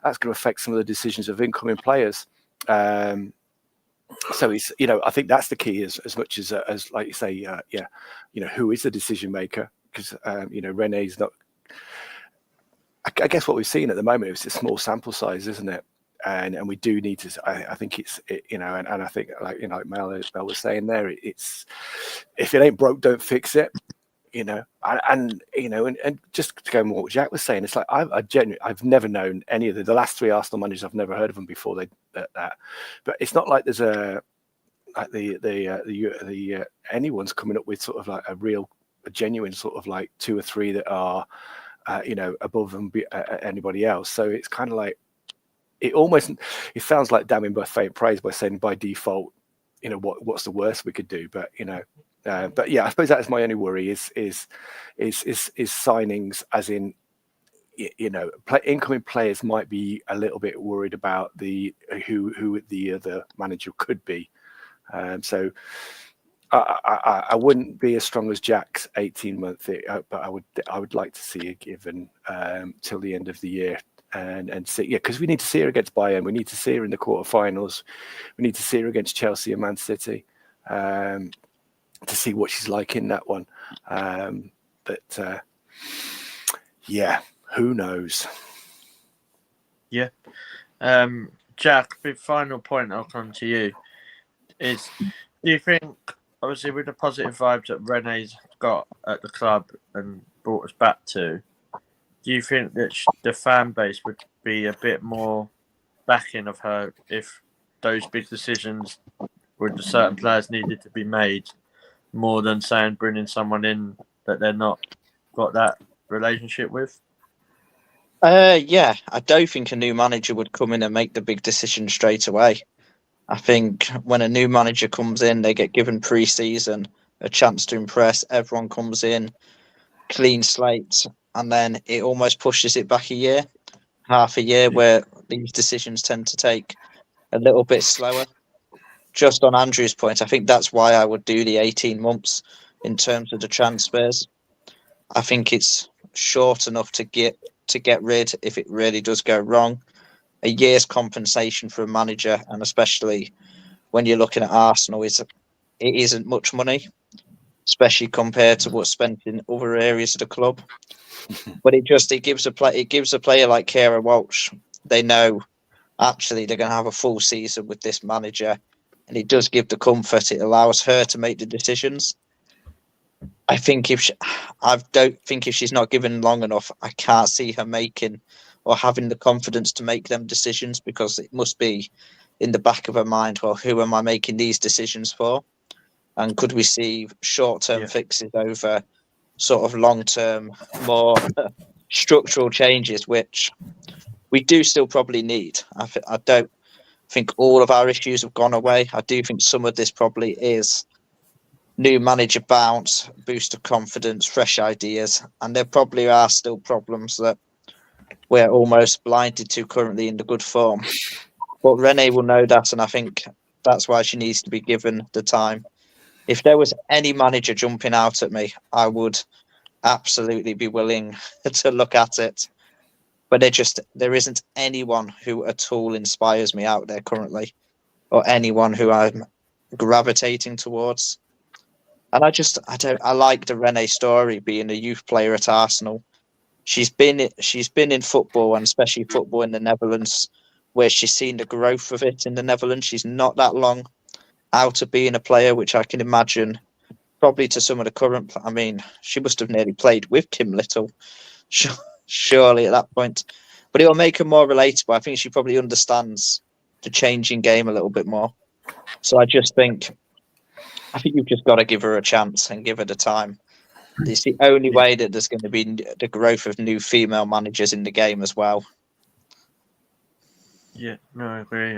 Speaker 3: affect some of the decisions of incoming players. So it's, you know, I think that's the key as much as like you say, you know, who is the decision maker? Because, you know, Renee's not, I guess what we've seen at the moment is a small sample size, isn't it? And we do need to. I think you know, and I think, like, you know, like Mel was saying there, it's, if it ain't broke, don't fix it. You know, and you know, and just to go more what Jack was saying, it's like I've never known any of the last three Arsenal managers. I've never heard of them before that. But it's not like there's anyone's coming up with sort of like a genuine sort of like two or three that are you know, above them anybody else. So it's kind of like, it sounds like damning by faint praise by saying by default, you know, what's the worst we could do? But, you know, but yeah, I suppose that is my only worry is signings, as in, you know, incoming players might be a little bit worried about who the other manager could be. So I wouldn't be as strong as Jack's 18-month, but I would like to see her given till the end of the year. And see, yeah, because we need to see her against Bayern. We need to see her in the quarterfinals. We need to see her against Chelsea and Man City to see what she's like in that one. But yeah, who knows?
Speaker 2: Yeah. Jack, the final point I'll come to you is, do you think, obviously with the positive vibes that Renee's got at the club and brought us back to, do you think that the fan base would be a bit more backing of her if those big decisions with the certain players needed to be made, more than saying bringing someone in that they're not got that relationship with?
Speaker 4: Yeah, I don't think a new manager would come in and make the big decision straight away. I think when a new manager comes in, they get given pre-season, a chance to impress. Everyone comes in, clean slate, and then it almost pushes it back half a year, where these decisions tend to take a little bit slower. Just on Andrew's point, I think that's why I would do the 18 months in terms of the transfers. I think it's short enough to get to get rid if it really does go wrong. A year's compensation for a manager, and especially when you're looking at Arsenal, it isn't much money, especially compared to what's spent in other areas of the club. But it gives a player like Kara Walsh, they know actually they're going to have a full season with this manager, and it does give the comfort. It allows her to make the decisions. I don't think if she's not given long enough, I can't see her making or having the confidence to make them decisions, because it must be in the back of her mind, well, who am I making these decisions for? And could we see short-term fixes over sort of long-term, more structural changes, which we do still probably need. I don't think all of our issues have gone away. I do think some of this probably is new manager bounce, boost of confidence, fresh ideas, and there probably are still problems that we're almost blinded to currently in the good form. But Renee will know that, and I think that's why she needs to be given the time. If there was any manager jumping out at me, I would absolutely be willing to look at it. But there isn't anyone who at all inspires me out there currently, or anyone who I'm gravitating towards. And I like the Renee story, being a youth player at Arsenal. She's been in football, and especially football in the Netherlands, where she's seen the growth of it in the Netherlands. She's not that long out of being a player, which I can imagine probably to some of the current. I mean, she must have nearly played with Kim Little, surely at that point. But it'll make her more relatable. I think she probably understands the changing game a little bit more. So I think you've just got to give her a chance and give her the time. It's the only way that there's going to be the growth of new female managers in the game as well.
Speaker 2: Yeah, no, I agree.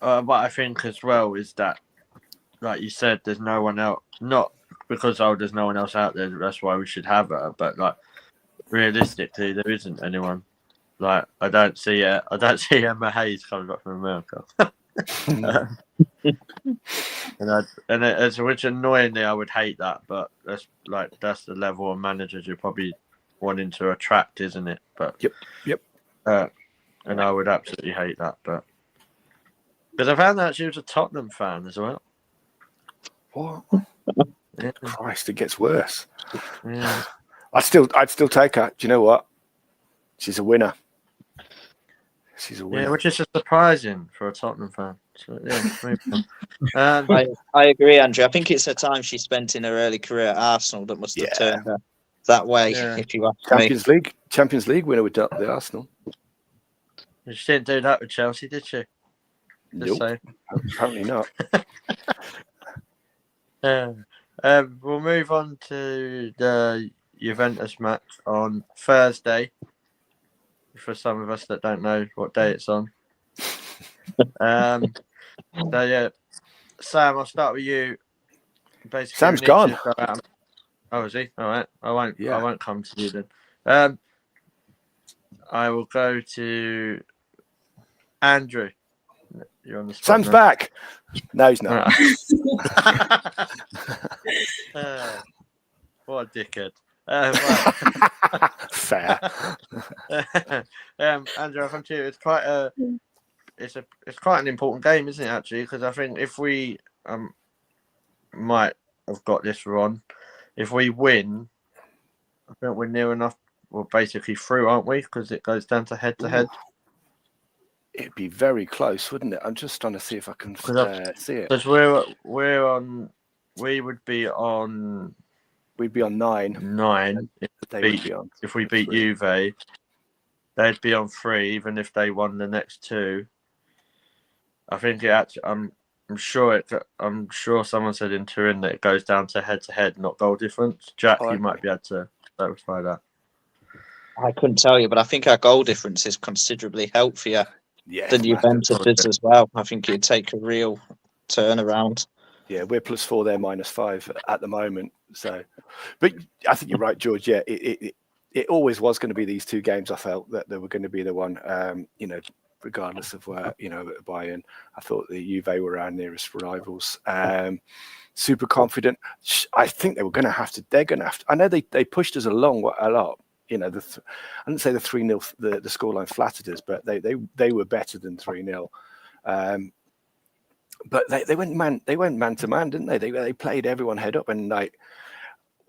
Speaker 2: What I think as well is that, like you said, there's no one else. Not because there's no one else out there. That's why we should have her. But like realistically, there isn't anyone. Like I don't see Emma Hayes coming back from America. Which annoyingly I would hate that, but that's the level of managers you're probably wanting to attract, isn't it? But
Speaker 3: yep.
Speaker 2: And I would absolutely hate that, but because I found out she was a Tottenham fan as well.
Speaker 3: What?
Speaker 2: Yeah.
Speaker 3: Christ, it gets worse.
Speaker 2: Yeah.
Speaker 3: I'd still take her. Do you know what? She's a winner.
Speaker 2: Yeah, which is surprising for a Tottenham fan. So, yeah,
Speaker 4: I agree, Andrew. I think it's the time she spent in her early career at Arsenal that must have turned her that way.
Speaker 2: Yeah.
Speaker 4: If you ask me.
Speaker 3: Champions League winner with the Arsenal.
Speaker 2: She didn't do that with Chelsea, did she?
Speaker 3: Nope. Apparently not.
Speaker 2: We'll move on to the Juventus match on Thursday. For some of us that don't know what day it's on. So yeah, Sam, I'll start with you. Basically,
Speaker 3: Sam's gone.
Speaker 2: Oh, is he? All right. I won't come to you then. I will go to Andrew. You're on the spot.
Speaker 3: Sam's back. No, he's not.
Speaker 2: What a dickhead.
Speaker 3: Fair.
Speaker 2: Andrew, I'll come to you. It's quite an important game, isn't it? Actually, because I think if we might have got this wrong, if we win, I think we're near enough. We're basically through, aren't we? Because it goes down to head to head.
Speaker 3: It'd be very close, wouldn't it? I'm just trying to see if I can see it.
Speaker 2: Because we're on. We would be on.
Speaker 3: We'd be on 9.
Speaker 2: If we beat Juve, they'd be on 3, even if they won the next 2. I think I'm sure someone said in Turin that it goes down to head, not goal difference. Jack, you might be able to clarify that.
Speaker 4: I couldn't tell you, but I think our goal difference is considerably healthier than Juventus as well. I think it'd take a real turnaround.
Speaker 3: Yeah, we're +4, they're -5 at the moment. So, but I think you're right, George. Yeah, it always was going to be these 2 games. I felt that they were going to be the one. regardless of where, you know, at Bayern. I thought the Juve were our nearest rivals. Super confident. I think they were going to have to. They're going to have to. I know they pushed us along a lot. You know, I didn't say the 3-0, the scoreline flattered us, but they were better than 3-0. But they went man to man, didn't they? They played everyone head up, and like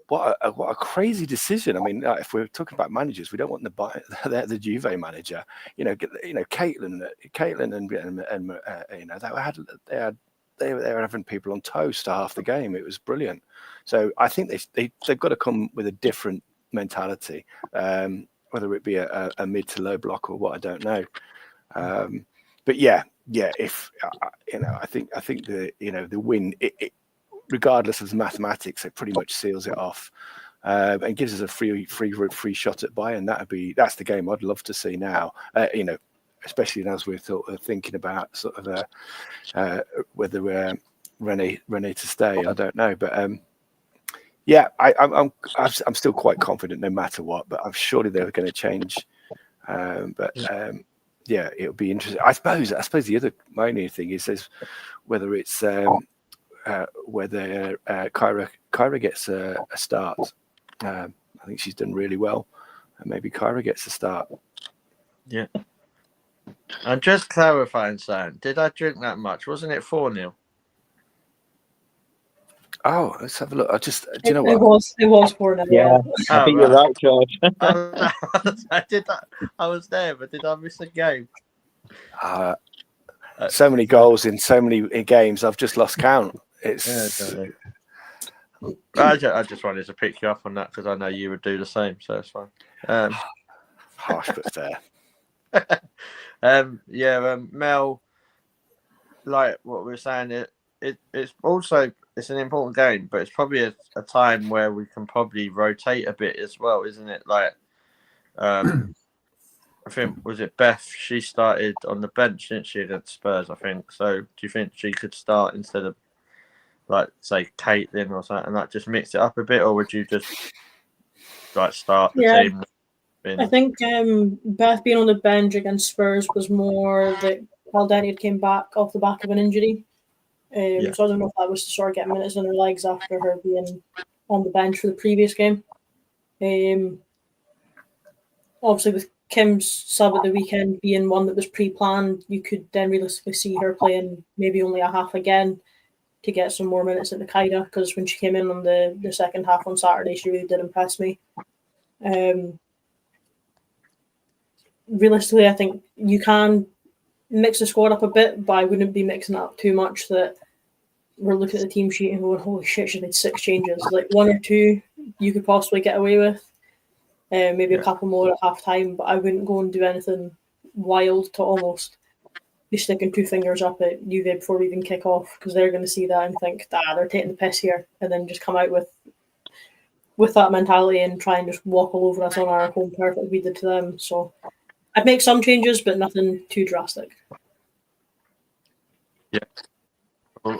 Speaker 3: what a crazy decision. I mean, if we're talking about managers, we don't want the Juve manager. Caitlin and you know, they were having people on toast half the game. It was brilliant. So I think they've got to come with a different mentality, whether it be a mid to low block or what, I don't know. But yeah, if you know, I think the win, it regardless of the mathematics, it pretty much seals it off and gives us a free shot at Bayern. That's the game I'd love to see now. You know, especially as we're thinking about sort of whether we're Renee to stay. I don't know, but yeah, I'm still quite confident no matter what. But I'm surely they're going to change. Yeah, it'll be interesting. I suppose my only thing is whether it's whether Kyra gets a start. I think she's done really well, and maybe Kyra gets a start.
Speaker 2: Yeah. I'm just clarifying, Sam. Did I drink that much? Wasn't it 4-0?
Speaker 3: Oh, let's have a look. Do you know
Speaker 1: what? It was 4-0.
Speaker 4: Yeah, I think you're right, George.
Speaker 2: I was there, but did I miss a game?
Speaker 3: So many goals in so many games, I've just lost count. It's.
Speaker 2: I just wanted to pick you up on that because I know you would do the same, so it's fine.
Speaker 3: Harsh but fair.
Speaker 2: Mel, like what we were saying, it's also an important game, but it's probably a time where we can probably rotate a bit as well, isn't it? Like, I think, was it Beth? She started on the bench, didn't she, against Spurs, I think. So do you think she could start instead of, like, say, Caitlin or something, and like just mix it up a bit, or would you just like start the team?
Speaker 1: I think Beth being on the bench against Spurs was more that Caldeni came back off the back of an injury. So I don't know if that was to sort of get minutes on her legs after her being on the bench for the previous game. Obviously, with Kim's sub at the weekend being one that was pre-planned, you could then realistically see her playing maybe only a half again to get some more minutes into Kaida, because when she came in on the second half on Saturday, she really did impress me. Realistically, I think you can mix the squad up a bit, but I wouldn't be mixing it up too much that we're looking at the team sheet and going, holy shit, she made 6 changes. Like 1 or 2 you could possibly get away with. Maybe a couple more at half time, but I wouldn't go and do anything wild to almost be sticking 2 fingers up at Juve before we even kick off, because they're going to see that and think, they're taking the piss here, and then just come out with that mentality and try and just walk all over us on our home turf like we did to them. So I'd make some changes, but nothing too drastic.
Speaker 2: Yeah. Well,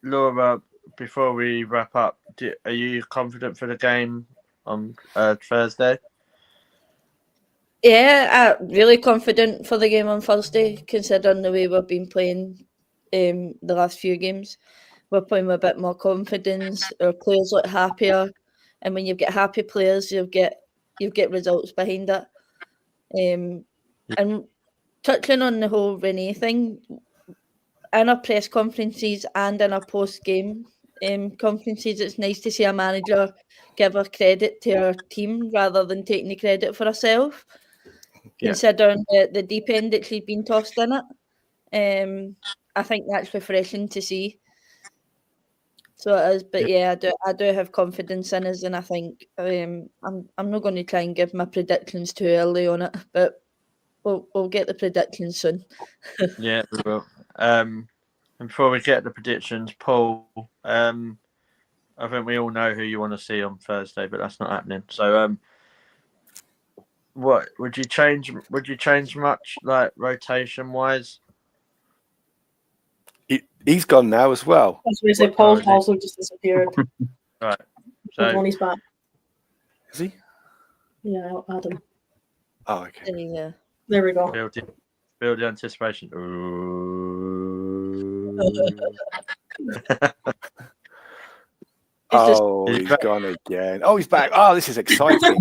Speaker 2: Laura, before we wrap up, are you confident for the game on Thursday?
Speaker 5: Yeah, really confident for the game on Thursday, considering the way we've been playing the last few games. We're playing with a bit more confidence. Our players look happier, and when you get happy players, you get results behind it. And touching on the whole Renee thing, in our press conferences and in our post-game conferences, it's nice to see a manager give her credit to her team rather than taking the credit for herself, considering the deep end that she's been tossed in it. I think that's refreshing to see. So it is, but I do have confidence in us, and I think I'm not going to try and give my predictions too early on it, but we'll get the predictions soon.
Speaker 2: Yeah, we will. And before we get the predictions, Paul, I think we all know who you want to see on Thursday, but that's not happening. So, what would you change? Would you change much, like rotation wise?
Speaker 3: He's gone now as well.
Speaker 1: I was going to say Paul's also just disappeared.
Speaker 2: Right. So
Speaker 1: he's back.
Speaker 3: Is he?
Speaker 1: Yeah, Adam.
Speaker 3: Oh, okay.
Speaker 5: Yeah.
Speaker 1: There we go.
Speaker 2: Build the anticipation. Ooh.
Speaker 3: Oh, he's gone again. Oh, he's back. Oh, this is exciting.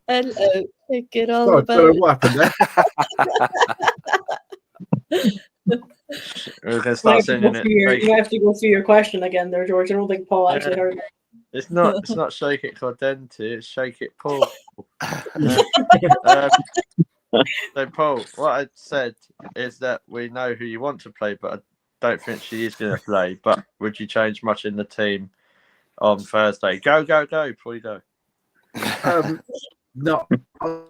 Speaker 5: Hello. Get all
Speaker 7: Sorry,
Speaker 5: about
Speaker 7: what happened there?
Speaker 2: We're gonna start sending it.
Speaker 1: You have to go through your question again there, George. I don't think Paul actually heard it.
Speaker 2: It's not shake it Cordente, it's shake it Paul. So Paul, what I said is that we know who you want to play, but I don't think she is going to play. But would you change much in the team on Thursday? Go before you go.
Speaker 7: No, I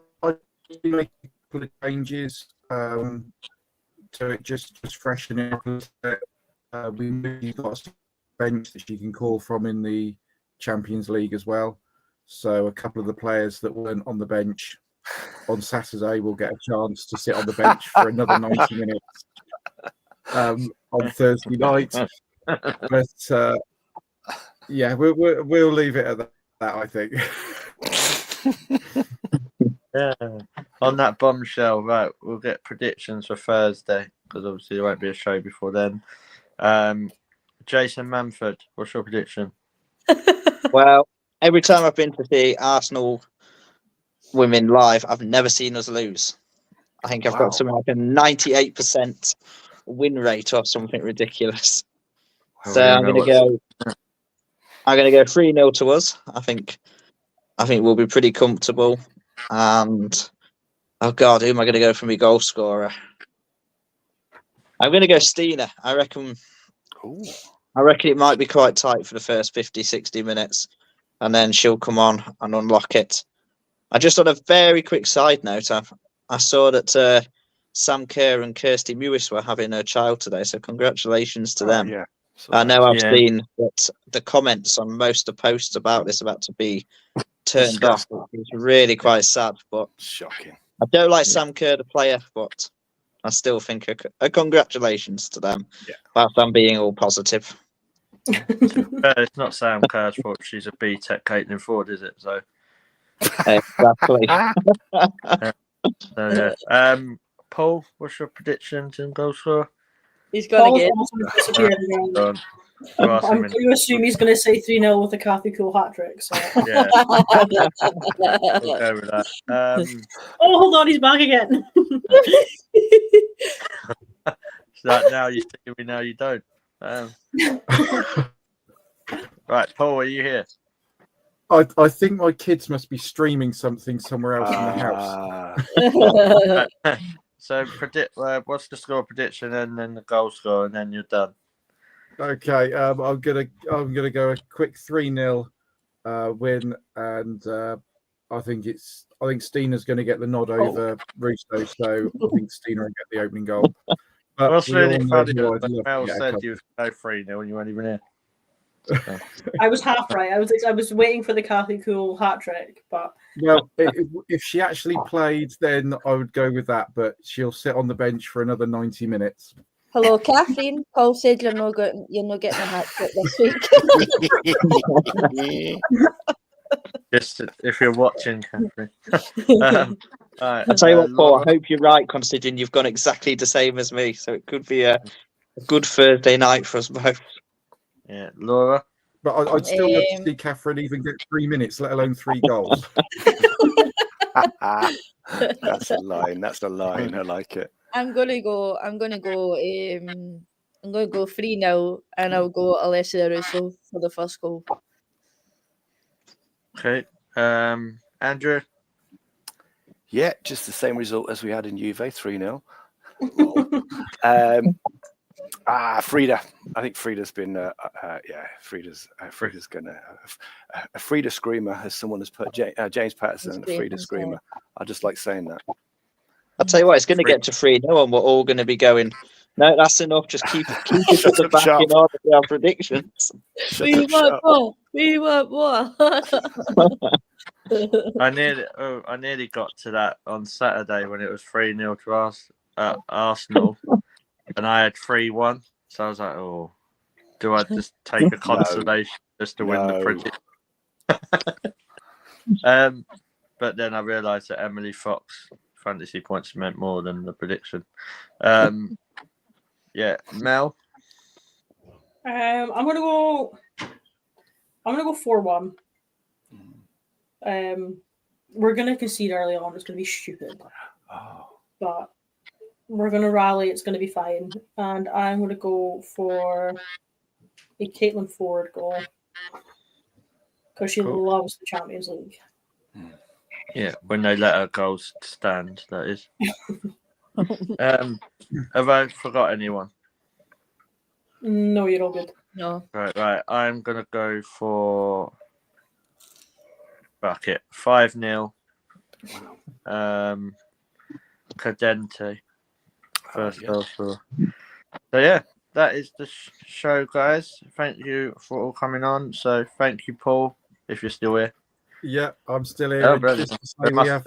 Speaker 7: make a couple of changes to it, just freshen it up a little bit. We know you've got a bench that you can call from in the Champions League as well. So a couple of the players that weren't on the bench on Saturday will get a chance to sit on the bench for another 90 minutes on Thursday night. But yeah, we'll leave it at that, I think.
Speaker 2: Yeah. On that bombshell, right? We'll get predictions for Thursday because obviously there won't be a show before then. Jason Manford, what's your prediction?
Speaker 4: Well, every time I've been to see Arsenal women live, I've never seen us lose. I think I've got something like a 98% win rate or something ridiculous. So I'm going to go 3-0 to us. I think we'll be pretty comfortable. And oh God, who am I going to go for my goal scorer? I'm going to go Stina. I reckon it might be quite tight for the first 50, 60 minutes, and then she'll come on and unlock it. I just on a very quick side note, I saw that Sam Kerr and Kirsty Mewis were having a child today, so congratulations to them.
Speaker 3: Yeah.
Speaker 4: I know I've seen that the comments on most of the posts about this about to be turned off. It's really quite sad, but
Speaker 3: shocking.
Speaker 4: I don't like Sam Kerr, the player, but I still think a congratulations to them.
Speaker 3: Yeah.
Speaker 4: Whilst I'm being all positive.
Speaker 2: It's not Sam Kerr's fault. She's a B-Tech Caitlin Ford, is it? So
Speaker 4: exactly.
Speaker 2: So, yeah. Paul, what's your predictions and goal score?
Speaker 5: He's gonna
Speaker 1: Paul's
Speaker 5: get.
Speaker 1: almost disappeared again. I'm going to assume he's going to say 3-0 with a Kathy Cool hat trick. So.
Speaker 2: Yeah, we'll go with that.
Speaker 1: Oh, hold on, he's back again.
Speaker 2: So now you see me, now you don't. Right, Paul, are you here?
Speaker 7: I think my kids must be streaming something somewhere else in the house.
Speaker 2: So predict. What's the score prediction and then the goal score, and then you're done.
Speaker 7: Okay, I'm gonna go a quick 3-0 win, and I think Stina's going to get the nod over Russo, so I think Stina will get the opening goal. But
Speaker 2: What's really funny? Mel
Speaker 7: said
Speaker 2: you was no 3-0 and you weren't even here. So.
Speaker 1: I was half right. I was waiting for the Kathy Cool hat trick, but
Speaker 7: well, if she actually played, then I would go with that. But she'll sit on the bench for another 90 minutes.
Speaker 5: Hello, Catherine. Paul said you're not getting a hat trick this week.
Speaker 2: Just if you're watching, Catherine. Right,
Speaker 4: I'll tell you what, Paul, I hope you're right, considering you've gone exactly the same as me. So it could be a good Thursday night for us both.
Speaker 2: Yeah, Laura.
Speaker 7: But I'd still love to see Catherine even get 3 minutes, let alone 3 goals.
Speaker 3: That's a line. I like it.
Speaker 5: I'm gonna go 3-0, and I'll go Alessia Russo for the first goal.
Speaker 2: Okay, Andrew.
Speaker 3: Yeah, just the same result as we had in Juve, 3-0. Frida. I think Frida's been, Frida's gonna a Frida screamer, as someone has put James Patterson, a Frida screamer. I just like saying that.
Speaker 4: I'll tell you what, it's going to get to 3-0, and we're all going to be going. No, that's enough. Just keep it at the back in order for our predictions.
Speaker 5: We want more.
Speaker 2: I nearly got to that on Saturday when it was 3-0 to us at Arsenal, and I had 3-1. So I was like, "Oh, do I just take a consolation just to win the prediction?" but then I realised that Emily Fox fantasy points meant more than the prediction. Yeah, Mel.
Speaker 1: I'm gonna go 4-1. We're gonna concede early on. It's gonna be stupid, but we're gonna rally. It's gonna be fine, and I'm gonna go for a Caitlin Ford goal because she loves the Champions League.
Speaker 2: Yeah, when they let her goals stand, that is. Have I forgot anyone?
Speaker 1: No, you're all good.
Speaker 5: No.
Speaker 2: Right. I'm gonna go for bucket 5-0. Cadente first goal for. So yeah, that is the show, guys. Thank you for all coming on. So thank you, Paul, if you're still here.
Speaker 7: Yeah, I'm still here.
Speaker 2: Oh, brilliant.
Speaker 7: Just to say we have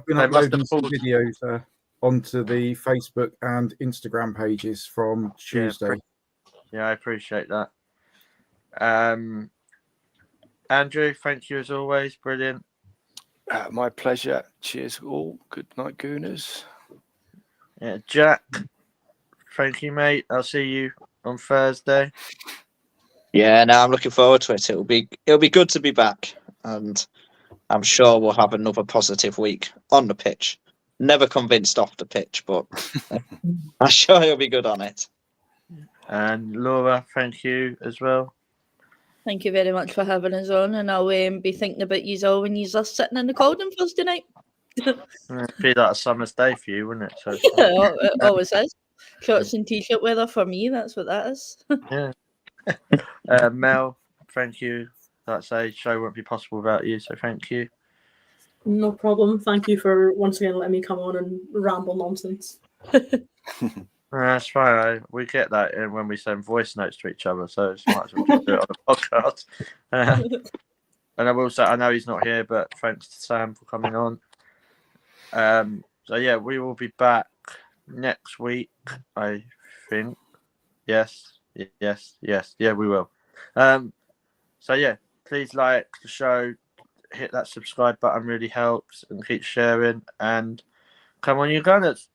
Speaker 7: been uploading some videos onto the Facebook and Instagram pages from Tuesday.
Speaker 2: Yeah, I appreciate that. Andrew, thank you as always. Brilliant.
Speaker 3: My pleasure. Cheers all. Good night, Gooners.
Speaker 2: Yeah, Jack, thank you, mate. I'll see you on Thursday.
Speaker 4: Yeah, no, I'm looking forward to it. It'll be good to be back, and I'm sure we'll have another positive week on the pitch. Never convinced off the pitch, but I'm sure he'll be good on it.
Speaker 2: And Laura, thank you as well.
Speaker 5: Thank you very much for having us on, and I'll be thinking about you all when you're sitting in the cold on Thursday night.
Speaker 2: It'd be like a summer's day for you, wouldn't it? So
Speaker 5: Yeah, it always is. Shorts and t-shirt weather for me, that's what that is.
Speaker 2: yeah. Mel, thank you. That's a show won't be possible without you, so thank you.
Speaker 1: No problem. Thank you for once again letting me come on and ramble nonsense.
Speaker 2: That's fine. We get that when we send voice notes to each other, so it's much as well just do it on a podcast. And I will say, I know he's not here, but thanks to Sam for coming on. So yeah, we will be back next week, I think. Yes, yeah, we will. So yeah, please like the show, hit that subscribe button, really helps, and keep sharing. And come on, you Gunners.